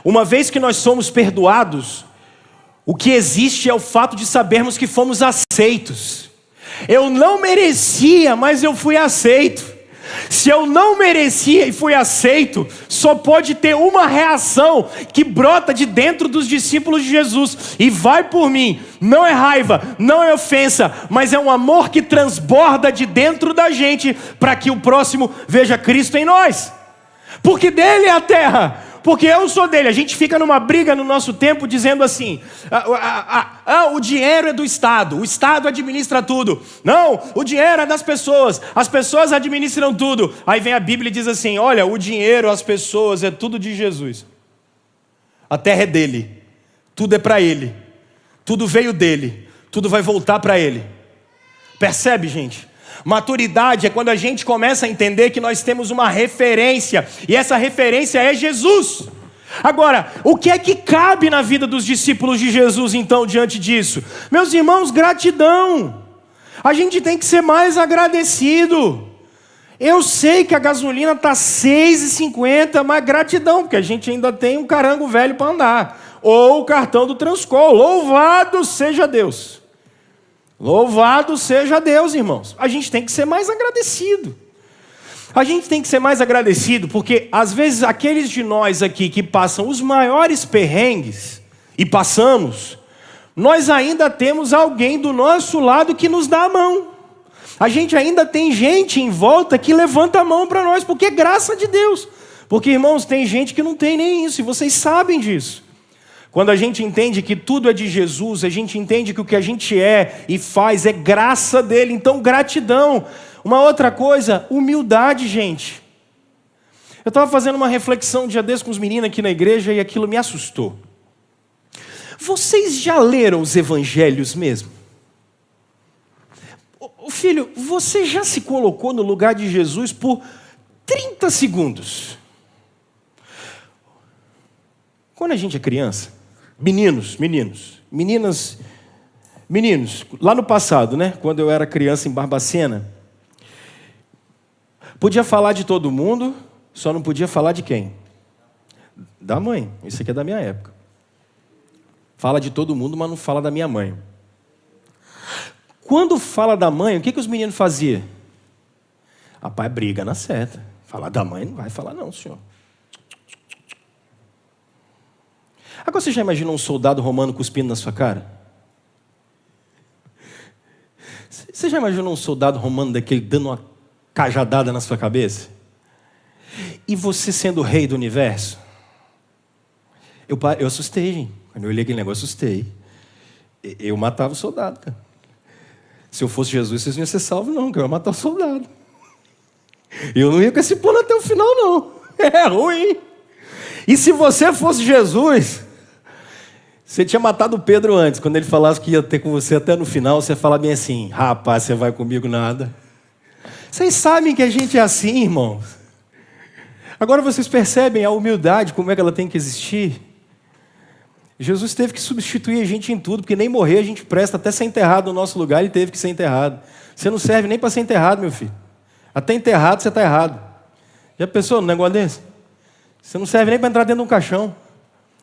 Uma vez que nós somos perdoados, o que existe é o fato de sabermos que fomos aceitos. Eu não merecia, mas eu fui aceito. Se eu não merecia e fui aceito, só pode ter uma reação que brota de dentro dos discípulos de Jesus e vai por mim. Não é raiva, não é ofensa, mas é um amor que transborda de dentro da gente para que o próximo veja Cristo em nós. Porque dele é a terra, porque eu sou dele. A gente fica numa briga no nosso tempo dizendo assim, o dinheiro é do Estado, o Estado administra tudo. Não, o dinheiro é das pessoas, as pessoas administram tudo. Aí vem a Bíblia e diz assim, olha, o dinheiro, as pessoas, é tudo de Jesus. A terra é dele, tudo é para ele, tudo veio dele, tudo vai voltar para ele. Percebe, gente? Maturidade é quando a gente começa a entender que nós temos uma referência, e essa referência é Jesus. Agora, o que é que cabe na vida dos discípulos de Jesus então diante disso? Meus irmãos, gratidão. A gente tem que ser mais agradecido. Eu sei que a gasolina está R$ 6,50, mas gratidão, porque a gente ainda tem um carango velho para andar, ou o cartão do Transcol. Louvado seja Deus. Louvado seja Deus, irmãos. A gente tem que ser mais agradecido. A gente tem que ser mais agradecido porque, às vezes, aqueles de nós aqui que passam os maiores perrengues, e passamos, nós ainda temos alguém do nosso lado que nos dá a mão. A gente ainda tem gente em volta que levanta a mão para nós, porque é graça de Deus. Porque, irmãos, tem gente que não tem nem isso, e vocês sabem disso. Quando a gente entende que tudo é de Jesus, a gente entende que o que a gente é e faz é graça dele. Então, gratidão. Uma outra coisa, humildade, gente. Eu estava fazendo uma reflexão um dia desse com os meninos aqui na igreja e aquilo me assustou. Vocês já leram os evangelhos mesmo? Filho, você já se colocou no lugar de Jesus por 30 segundos? Quando a gente é criança, meninos, lá no passado, né? Quando eu era criança em Barbacena, podia falar de todo mundo, só não podia falar de quem? Da mãe. Isso aqui é da minha época. Fala de todo mundo, mas não fala da minha mãe. Quando fala da mãe, o que os meninos faziam? Rapaz, briga na certa. Falar da mãe não vai falar não, senhor. Agora você já imaginou um soldado romano cuspindo na sua cara? Você já imaginou um soldado romano daquele dando uma cajadada na sua cabeça? E você sendo o rei do universo? Eu assustei, gente. Quando eu olhei aquele negócio, eu assustei. Eu matava o soldado, cara. Se eu fosse Jesus, vocês não iam ser salvos, não, que eu ia matar o soldado. Eu não ia com esse plano até o final, não. É ruim. E se você fosse Jesus, você tinha matado o Pedro antes. Quando ele falasse que ia ter com você até no final, você ia falar bem assim, rapaz, você vai comigo nada. Vocês sabem que a gente é assim, irmãos. Agora vocês percebem a humildade, como é que ela tem que existir? Jesus teve que substituir a gente em tudo, porque nem morrer a gente presta, até ser enterrado no nosso lugar, ele teve que ser enterrado. Você não serve nem para ser enterrado, meu filho. Até enterrado você está errado. Já pensou num negócio desse? Você não serve nem para entrar dentro de um caixão.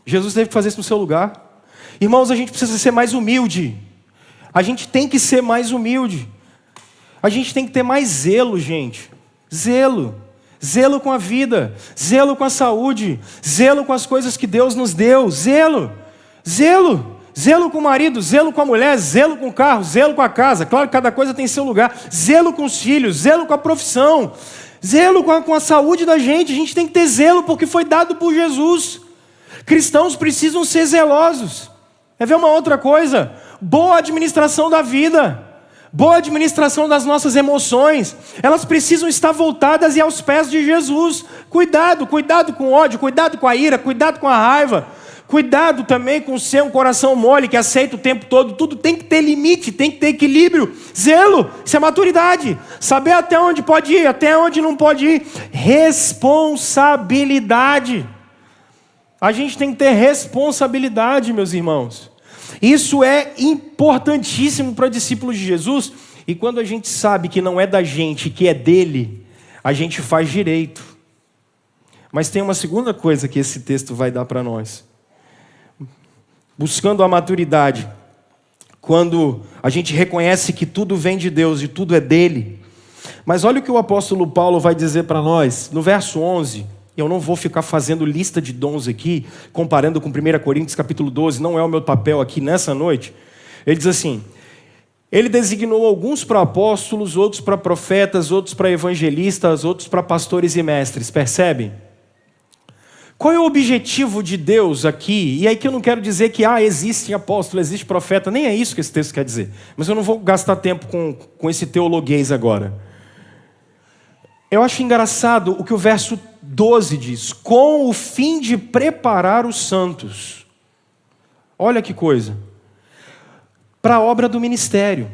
Jesus teve que fazer isso no seu lugar. Irmãos, a gente precisa ser mais humilde. A gente tem que ser mais humilde. A gente tem que ter mais zelo, gente. Zelo. Zelo com a vida. Zelo com a saúde. Zelo com as coisas que Deus nos deu. Zelo. Zelo. Zelo com o marido, zelo com a mulher, zelo com o carro, zelo com a casa. Claro que cada coisa tem seu lugar. Zelo com os filhos, zelo com a profissão. Zelo com a saúde da gente. A gente tem que ter zelo porque foi dado por Jesus. Cristãos precisam ser zelosos. Quer ver uma outra coisa? Boa administração da vida. Boa administração das nossas emoções. Elas precisam estar voltadas e aos pés de Jesus. Cuidado com o ódio, cuidado com a ira, cuidado com a raiva. Cuidado também com ser um coração mole que aceita o tempo todo. Tudo tem que ter limite, tem que ter equilíbrio. Zelo, isso é maturidade. Saber até onde pode ir, até onde não pode ir. Responsabilidade. A gente tem que ter responsabilidade, meus irmãos. Isso é importantíssimo para discípulos de Jesus. E quando a gente sabe que não é da gente, que é dele, a gente faz direito. Mas tem uma segunda coisa que esse texto vai dar para nós. Buscando a maturidade, quando a gente reconhece que tudo vem de Deus e tudo é dele. Mas olha o que o apóstolo Paulo vai dizer para nós, no verso 11. Eu não vou ficar fazendo lista de dons aqui, comparando com 1 Coríntios capítulo 12, não é o meu papel aqui nessa noite. Ele diz assim, ele designou alguns para apóstolos, outros para profetas, outros para evangelistas, outros para pastores e mestres, percebem? Qual é o objetivo de Deus aqui? E aí que eu não quero dizer que existe apóstolo, existe profeta, nem é isso que esse texto quer dizer. Mas eu não vou gastar tempo com esse teologuês agora. Eu acho engraçado o que o verso 12 diz: com o fim de preparar os santos. Olha que coisa. Para a obra do ministério.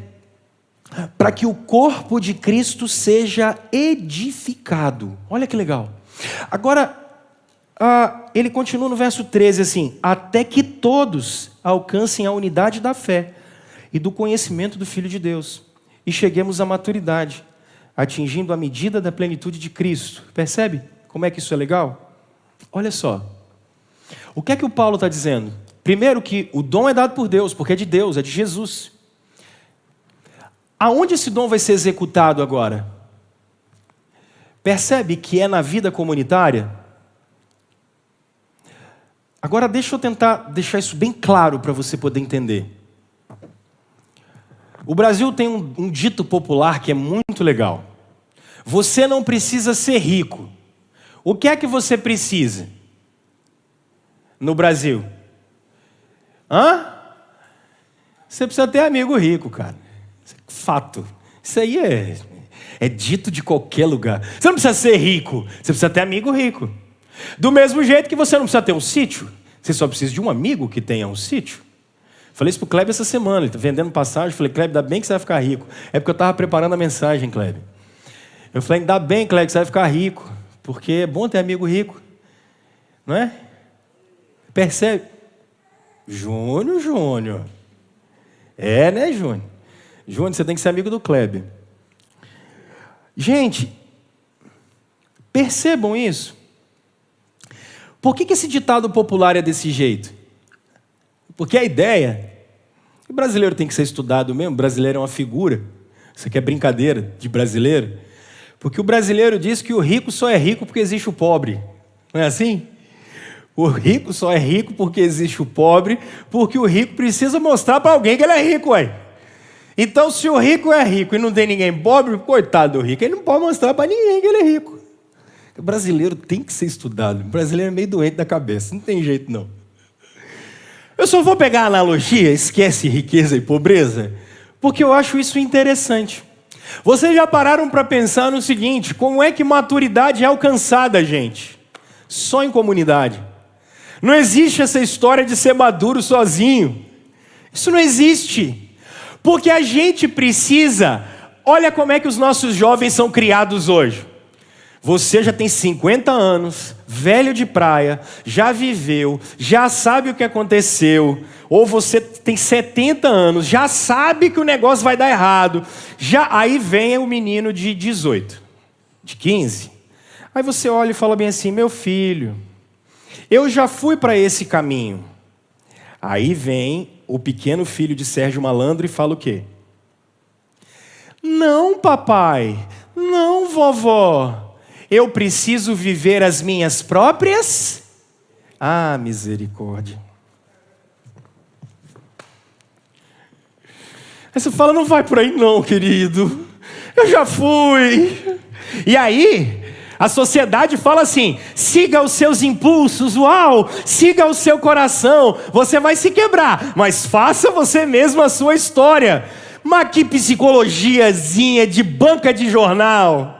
Para que o corpo de Cristo seja edificado. Olha que legal. Agora, ele continua no verso 13 assim: até que todos alcancem a unidade da fé e do conhecimento do Filho de Deus, e cheguemos à maturidade, atingindo a medida da plenitude de Cristo. Percebe como é que isso é legal? Olha só. O que é que o Paulo está dizendo? Primeiro que o dom é dado por Deus, porque é de Deus, é de Jesus. Aonde esse dom vai ser executado agora? Percebe que é na vida comunitária? Agora deixa eu tentar deixar isso bem claro para você poder entender. O Brasil tem um dito popular que é muito legal. Você não precisa ser rico. O que é que você precisa? No Brasil? Você precisa ter amigo rico, cara. Fato. Isso aí é dito de qualquer lugar. Você não precisa ser rico, você precisa ter amigo rico. Do mesmo jeito que você não precisa ter um sítio, você só precisa de um amigo que tenha um sítio. Falei isso pro Kleber essa semana, ele está vendendo passagem. Falei: Kleber, ainda bem que você vai ficar rico. É porque eu estava preparando a mensagem, Kleber. Eu falei: ainda bem, Kleber, que você vai ficar rico, porque é bom ter amigo rico. Não é? Percebe? Júnior. É, né, Júnior? Júnior, você tem que ser amigo do Kleber. Gente, percebam isso. Por que esse ditado popular é desse jeito? Porque a ideia... O brasileiro tem que ser estudado mesmo. O brasileiro é uma figura. Isso aqui é brincadeira de brasileiro. Porque o brasileiro diz que o rico só é rico porque existe o pobre. Não é assim? O rico só é rico porque existe o pobre, porque o rico precisa mostrar para alguém que ele é rico, ué. Então, se o rico é rico e não tem ninguém pobre, coitado do rico, ele não pode mostrar para ninguém que ele é rico. O brasileiro tem que ser estudado. O brasileiro é meio doente da cabeça, não tem jeito não. Eu só vou pegar a analogia, esquece riqueza e pobreza, porque eu acho isso interessante. Vocês já pararam para pensar no seguinte: como é que maturidade é alcançada, gente? Só em comunidade. Não existe essa história de ser maduro sozinho. Isso não existe. Porque a gente precisa... Olha como é que os nossos jovens são criados hoje. Você já tem 50 anos, velho de praia, já viveu, já sabe o que aconteceu. Ou você tem 70 anos, já sabe que o negócio vai dar errado. Aí vem o menino de 18, de 15. Aí você olha e fala bem assim: meu filho, eu já fui para esse caminho. Aí vem o pequeno filho de Sérgio Malandro e fala o quê? Não, papai. Não, vovó. Eu preciso viver as minhas próprias... misericórdia. Aí você fala: não vai por aí não, querido. Eu já fui. E aí... a sociedade fala assim: siga os seus impulsos, siga o seu coração, você vai se quebrar, mas faça você mesmo a sua história. Mas que psicologiazinha de banca de jornal.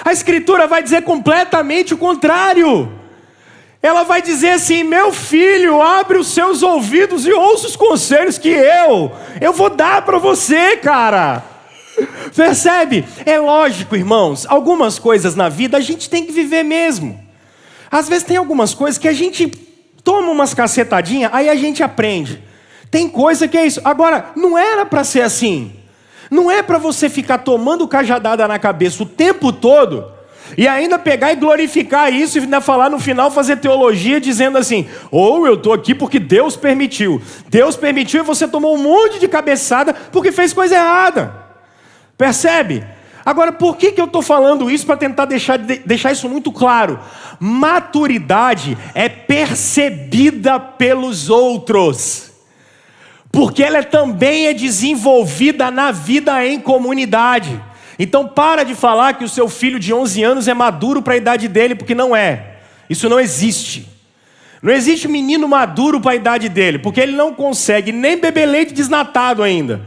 A Escritura vai dizer completamente o contrário. Ela vai dizer assim: meu filho, abre os seus ouvidos e ouça os conselhos que eu vou dar para você, cara. Percebe? É lógico, irmãos, algumas coisas na vida a gente tem que viver mesmo. Às vezes tem algumas coisas que a gente toma umas cacetadinhas, aí a gente aprende. Tem coisa que é isso. Agora, não era para ser assim. Não é para você ficar tomando cajadada na cabeça o tempo todo e ainda pegar e glorificar isso e ainda falar no final, fazer teologia dizendo assim: eu estou aqui porque Deus permitiu. Deus permitiu e você tomou um monte de cabeçada porque fez coisa errada. Percebe? Agora, por que eu estou falando isso? Para tentar deixar isso muito claro. Maturidade é percebida pelos outros, porque ela também é desenvolvida na vida em comunidade. Então para de falar que o seu filho de 11 anos é maduro para a idade dele, porque não é. Isso não existe. Não existe menino maduro para a idade dele, porque ele não consegue nem beber leite desnatado ainda.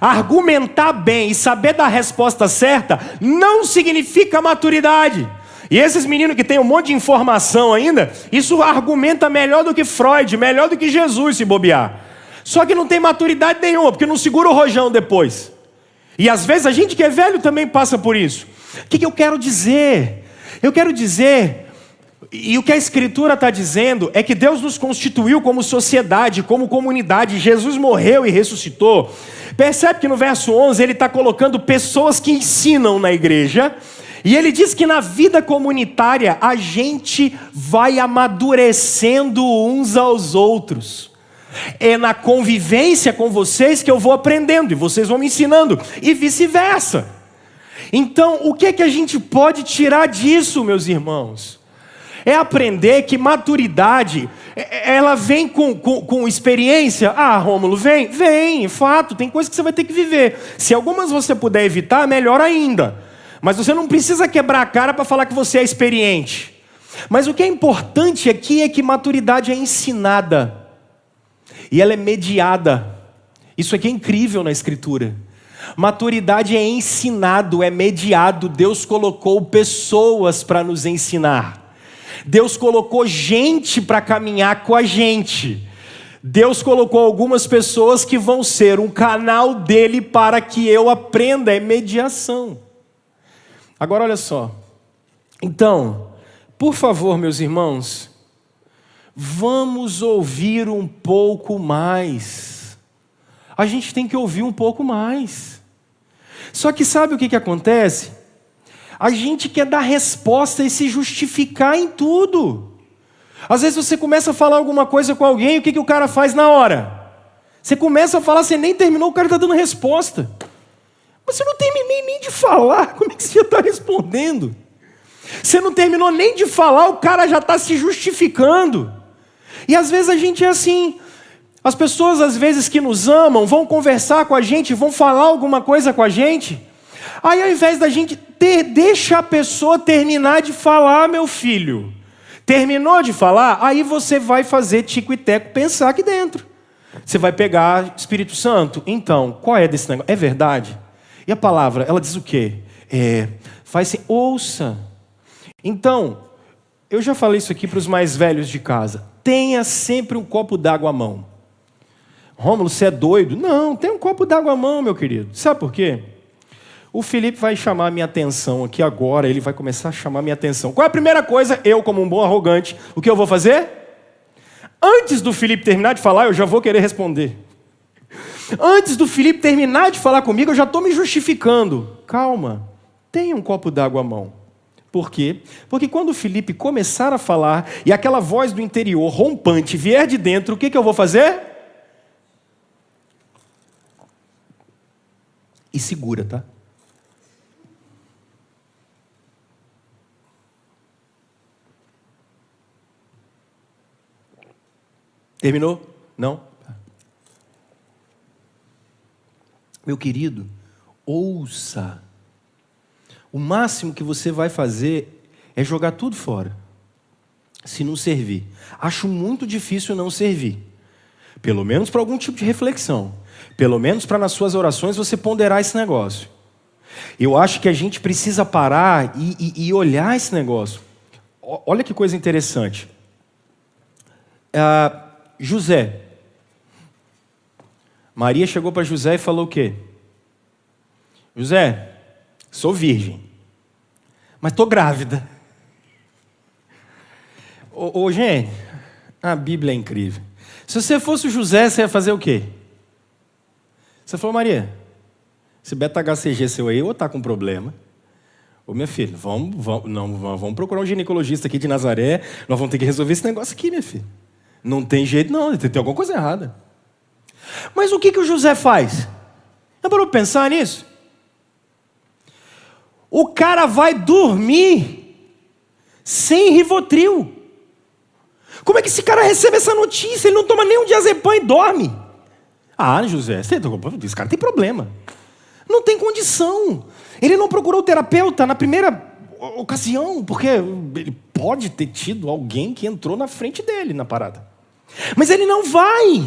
Argumentar bem e saber dar a resposta certa não significa maturidade. E esses meninos que têm um monte de informação ainda, isso argumenta melhor do que Freud, melhor do que Jesus se bobear. Só que não tem maturidade nenhuma, porque não segura o rojão depois. E às vezes a gente que é velho também passa por isso. O que eu quero dizer? Eu quero dizer, e o que a Escritura está dizendo, é que Deus nos constituiu como sociedade, como comunidade. Jesus morreu e ressuscitou. Percebe que no verso 11 ele está colocando pessoas que ensinam na igreja. E ele diz que na vida comunitária a gente vai amadurecendo uns aos outros. É na convivência com vocês que eu vou aprendendo e vocês vão me ensinando, e vice-versa. Então, o que a gente pode tirar disso, meus irmãos? É aprender que maturidade, ela vem com experiência. Ah, Rômulo, vem, fato, tem coisa que você vai ter que viver. Se algumas você puder evitar, melhor ainda. Mas você não precisa quebrar a cara para falar que você é experiente. Mas o que é importante aqui é que maturidade é ensinada. E ela é mediada. Isso aqui é incrível na Escritura. Maturidade é ensinado, é mediado. Deus colocou pessoas para nos ensinar. Deus colocou gente para caminhar com a gente. Deus colocou algumas pessoas que vão ser um canal dele para que eu aprenda. É mediação. Agora olha só. Então, por favor, meus irmãos, vamos ouvir um pouco mais. A gente tem que ouvir um pouco mais. Só que sabe o que acontece? A gente quer dar resposta e se justificar em tudo. Às vezes você começa a falar alguma coisa com alguém, o que o cara faz na hora? Você começa a falar, você nem terminou, o cara está dando resposta. Mas você não terminei nem de falar, como é que você já está respondendo? Você não terminou nem de falar, o cara já está se justificando. E às vezes a gente é assim. As pessoas às vezes que nos amam vão conversar com a gente, vão falar alguma coisa com a gente. Aí ao invés da gente deixa a pessoa terminar de falar, meu filho. Terminou de falar, aí você vai fazer tico e teco pensar aqui dentro. Você vai pegar Espírito Santo. Então, qual é desse negócio? É verdade? E a palavra, ela diz o quê? Faz assim, ouça. Então, eu já falei isso aqui para os mais velhos de casa. Tenha sempre um copo d'água à mão. Rômulo, você é doido? Não, tem um copo d'água à mão, meu querido. Sabe por quê? O Felipe vai chamar a minha atenção aqui agora, ele vai começar a chamar a minha atenção. Qual é a primeira coisa? Eu, como um bom arrogante, o que eu vou fazer? Antes do Felipe terminar de falar, eu já vou querer responder. Antes do Felipe terminar de falar comigo, eu já estou me justificando. Calma, tenha um copo d'água à mão. Por quê? Porque quando o Felipe começar a falar e aquela voz do interior rompante vier de dentro, o que eu vou fazer? E segura, tá? Terminou? Não? Meu querido, ouça. O máximo que você vai fazer é jogar tudo fora, se não servir. Acho muito difícil não servir. Pelo menos para algum tipo de reflexão. Pelo menos para nas suas orações você ponderar esse negócio. Eu acho que a gente precisa parar e olhar esse negócio. Olha que coisa interessante. José. Maria chegou para José e falou o quê? José, sou virgem, mas estou grávida. Gente, a Bíblia é incrível. Se você fosse o José, você ia fazer o quê? Você falou, Maria, esse beta-HCG seu aí ou está com problema, ou minha filha, vamos procurar um ginecologista aqui de Nazaré, nós vamos ter que resolver esse negócio aqui, minha filha. Não tem jeito não, tem alguma coisa errada. Mas o que o José faz? Já parou para pensar nisso? O cara vai dormir sem Rivotril. Como é que esse cara recebe essa notícia? Ele não toma nem um diazepam e dorme. Ah, José, esse cara tem problema. Não tem condição. Ele não procurou o terapeuta na primeira ocasião, porque ele pode ter tido alguém que entrou na frente dele na parada. Mas ele não vai.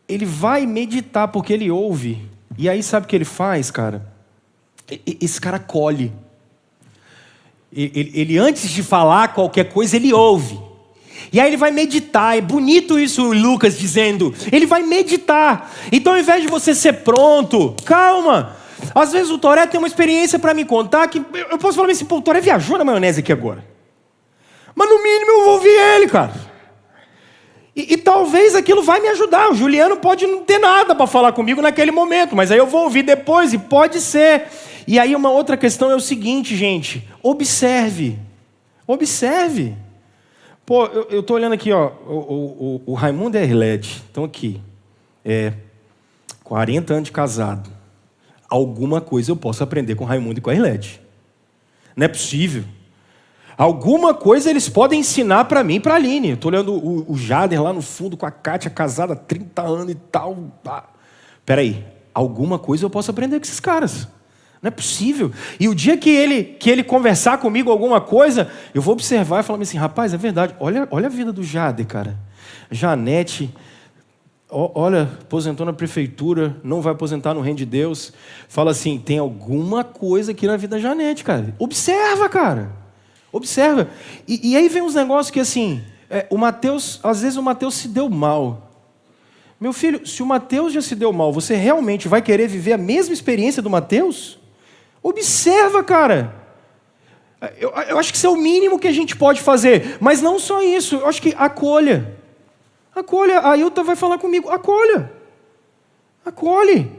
Ele vai meditar porque ele ouve. E aí sabe o que ele faz, cara? Esse cara colhe. Ele antes de falar qualquer coisa, ele ouve. E aí ele vai meditar. É bonito isso, o Lucas dizendo. Ele vai meditar. Então ao invés de você ser pronto, calma. Às vezes o Toré tem uma experiência para me contar que eu posso falar assim, pô, o Toré viajou na maionese aqui agora. Mas no mínimo eu vou ouvir ele, cara. E talvez aquilo vai me ajudar. O Juliano pode não ter nada para falar comigo naquele momento, mas aí eu vou ouvir depois e pode ser. E aí uma outra questão é o seguinte, gente. Observe. Observe. Pô, eu estou olhando aqui, ó. O Raimundo e a Arlete estão aqui. 40 anos de casado. Alguma coisa eu posso aprender com o Raimundo e com a Arlete. Não é possível. Alguma coisa eles podem ensinar para mim e para a Aline. Estou olhando o Jader lá no fundo com a Kátia, casada há 30 anos e tal. Peraí, alguma coisa eu posso aprender com esses caras. Não é possível. E o dia que ele conversar comigo alguma coisa, eu vou observar e falar assim, rapaz, é verdade. Olha a vida do Jader, cara. Janete, olha, aposentou na prefeitura, não vai aposentar no reino de Deus. Fala assim, tem alguma coisa aqui na vida da Janete, cara. Observa, cara. Observa. E aí vem uns negócios que assim, o Mateus, às vezes o Mateus se deu mal. Meu filho, se o Mateus já se deu mal, você realmente vai querer viver a mesma experiência do Mateus? Observa, cara. Eu acho que isso é o mínimo que a gente pode fazer. Mas não só isso, eu acho que acolha. Acolha, a Ailton vai falar comigo, acolha. Acolhe.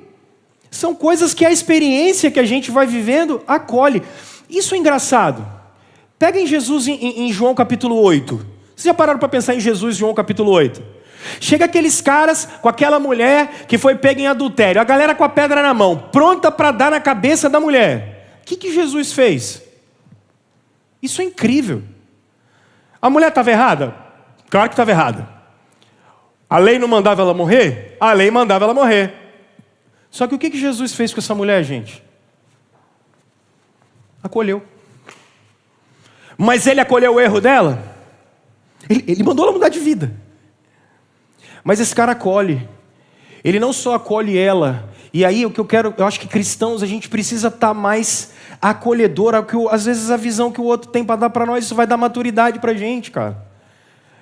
São coisas que a experiência que a gente vai vivendo, acolhe. Isso é engraçado. Pega em Jesus em João capítulo 8. Vocês já pararam para pensar em Jesus em João capítulo 8? Chega aqueles caras com aquela mulher que foi pega em adultério. A galera com a pedra na mão, pronta para dar na cabeça da mulher. O que Jesus fez? Isso é incrível. A mulher estava errada? Claro que estava errada. A lei não mandava ela morrer? A lei mandava ela morrer. Só que o que Jesus fez com essa mulher, gente? Acolheu. Mas ele acolheu o erro dela? Ele mandou ela mudar de vida. Mas esse cara acolhe. Ele não só acolhe ela. E aí o que eu acho que cristãos, a gente precisa estar mais acolhedor. Às vezes a visão que o outro tem para dar para nós, isso vai dar maturidade para a gente, cara.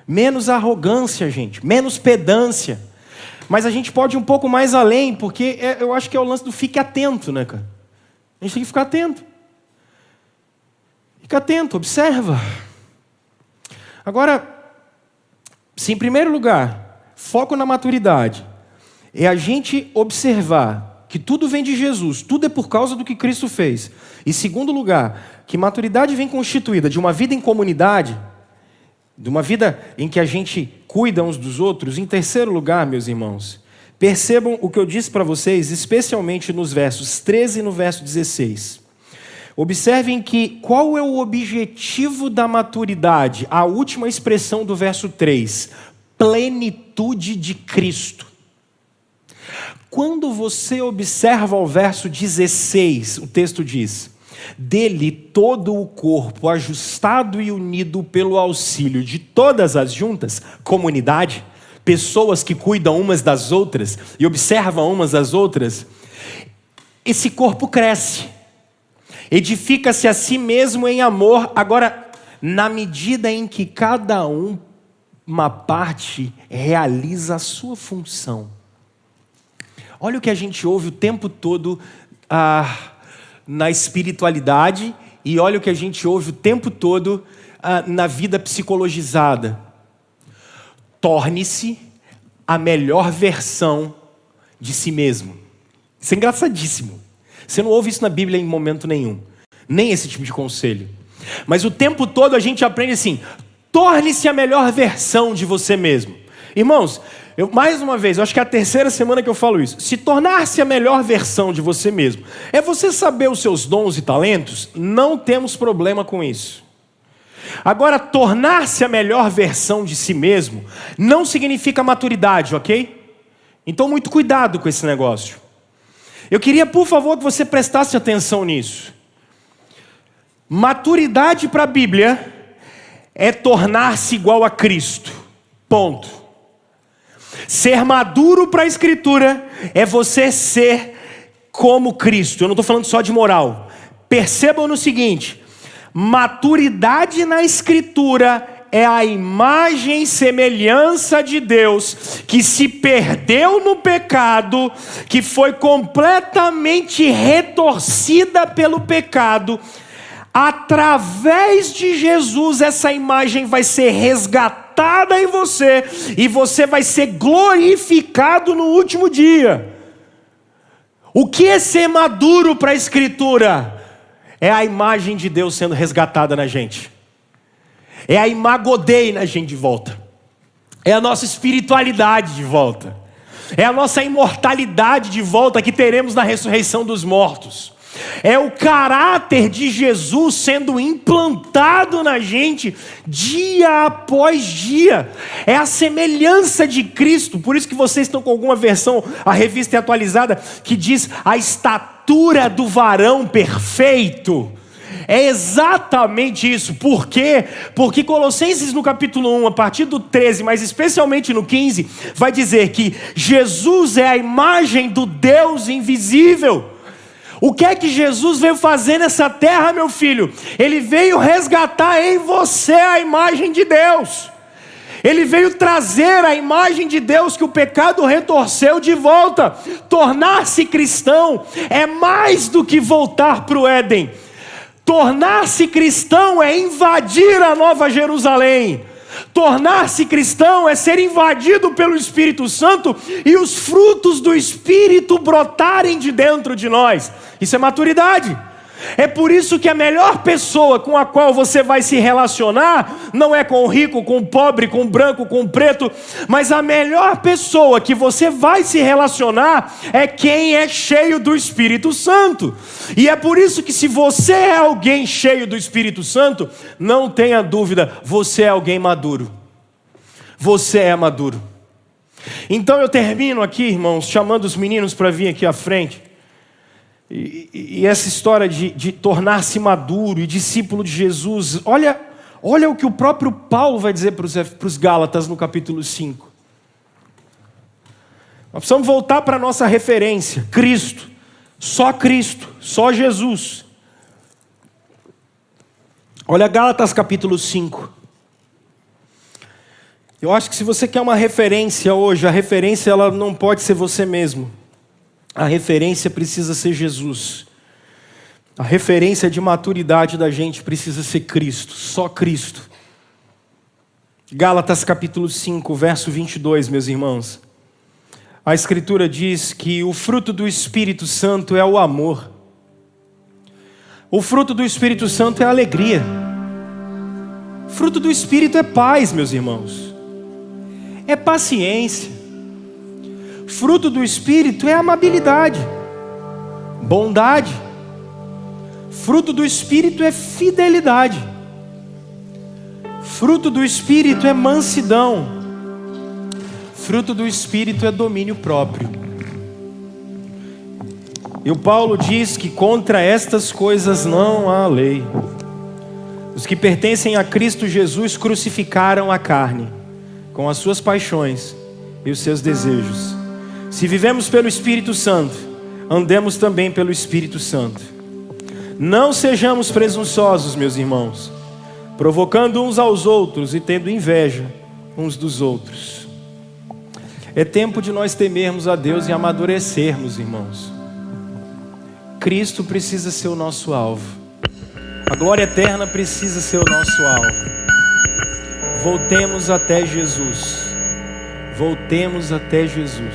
Menos arrogância, gente. Menos pedância. Mas a gente pode ir um pouco mais além, porque eu acho que é o lance do fique atento, né, cara? A gente tem que ficar atento. Fica atento, observa. Agora, se em primeiro lugar, foco na maturidade, é a gente observar que tudo vem de Jesus, tudo é por causa do que Cristo fez. E segundo lugar, que maturidade vem constituída de uma vida em comunidade, de uma vida em que a gente cuida uns dos outros. Em terceiro lugar, meus irmãos, percebam o que eu disse para vocês, especialmente nos versos 13 e no verso 16. Observem que qual é o objetivo da maturidade? A última expressão do verso 3, plenitude de Cristo. Quando você observa o verso 16, o texto diz, dele todo o corpo ajustado e unido pelo auxílio de todas as juntas, comunidade, pessoas que cuidam umas das outras e observam umas das outras, esse corpo cresce. Edifica-se a si mesmo em amor. Agora, na medida em que cada uma parte realiza a sua função. Olha o que a gente ouve o tempo todo na espiritualidade e olha o que a gente ouve o tempo todo na vida psicologizada. Torne-se a melhor versão de si mesmo. Isso é engraçadíssimo. Você não ouve isso na Bíblia em momento nenhum. Nem esse tipo de conselho. Mas o tempo todo a gente aprende assim, torne-se a melhor versão de você mesmo. Irmãos, mais uma vez, eu acho que é a terceira semana que eu falo isso. Se tornar-se a melhor versão de você mesmo é você saber os seus dons e talentos, não temos problema com isso. Agora, tornar-se a melhor versão de si mesmo não significa maturidade, ok? Então, muito cuidado com esse negócio. Eu queria, por favor, que você prestasse atenção nisso. Maturidade para a Bíblia é tornar-se igual a Cristo. Ponto. Ser maduro para a Escritura é você ser como Cristo. Eu não estou falando só de moral. Percebam no seguinte: maturidade na Escritura é a imagem e semelhança de Deus que se perdeu no pecado, que foi completamente retorcida pelo pecado. Através de Jesus, essa imagem vai ser resgatada em você e você vai ser glorificado no último dia. O que é ser maduro para a Escritura? É a imagem de Deus sendo resgatada na gente. É a imago Dei na gente de volta. É a nossa espiritualidade de volta. É a nossa imortalidade de volta que teremos na ressurreição dos mortos. É o caráter de Jesus sendo implantado na gente dia após dia. É a semelhança de Cristo. Por isso que vocês estão com alguma versão, a revista é atualizada, que diz a estatura do varão perfeito. É exatamente isso. Por quê? Porque Colossenses no capítulo 1, a partir do 13, mas especialmente no 15, vai dizer que Jesus é a imagem do Deus invisível. O que é que Jesus veio fazer nessa terra, meu filho? Ele veio resgatar em você a imagem de Deus. Ele veio trazer a imagem de Deus que o pecado retorceu de volta. Tornar-se cristão é mais do que voltar para o Éden. Tornar-se cristão é invadir a Nova Jerusalém. Tornar-se cristão é ser invadido pelo Espírito Santo e os frutos do Espírito brotarem de dentro de nós. Isso é maturidade. É por isso que a melhor pessoa com a qual você vai se relacionar não é com o rico, com o pobre, com o branco, com o preto, mas a melhor pessoa que você vai se relacionar é quem é cheio do Espírito Santo. E é por isso que se você é alguém cheio do Espírito Santo, não tenha dúvida, você é alguém maduro. Você é maduro. Então eu termino aqui, irmãos, chamando os meninos para vir aqui à frente. E essa história de tornar-se maduro e discípulo de Jesus, olha o que o próprio Paulo vai dizer para os Gálatas no capítulo 5. Nós precisamos voltar para a nossa referência, Cristo, só Jesus. Olha Gálatas capítulo 5. Eu acho que se você quer uma referência hoje, a referência ela não pode ser você mesmo. A referência precisa ser Jesus. A referência de maturidade da gente precisa ser Cristo, só Cristo. Gálatas capítulo 5, verso 22, meus irmãos. A Escritura diz que o fruto do Espírito Santo é o amor. O fruto do Espírito Santo é a alegria. O fruto do Espírito é paz, meus irmãos. É paciência. Fruto do Espírito é amabilidade, bondade. Fruto do Espírito é fidelidade. Fruto do Espírito é mansidão. Fruto do Espírito é domínio próprio. E o Paulo diz que contra estas coisas não há lei. Os que pertencem a Cristo Jesus crucificaram a carne, com as suas paixões e os seus desejos. Se vivemos pelo Espírito Santo, andemos também pelo Espírito Santo. Não sejamos presunçosos, meus irmãos, provocando uns aos outros e tendo inveja uns dos outros. É tempo de nós temermos a Deus e amadurecermos, irmãos. Cristo precisa ser o nosso alvo. A glória eterna precisa ser o nosso alvo. Voltemos até Jesus. Voltemos até Jesus.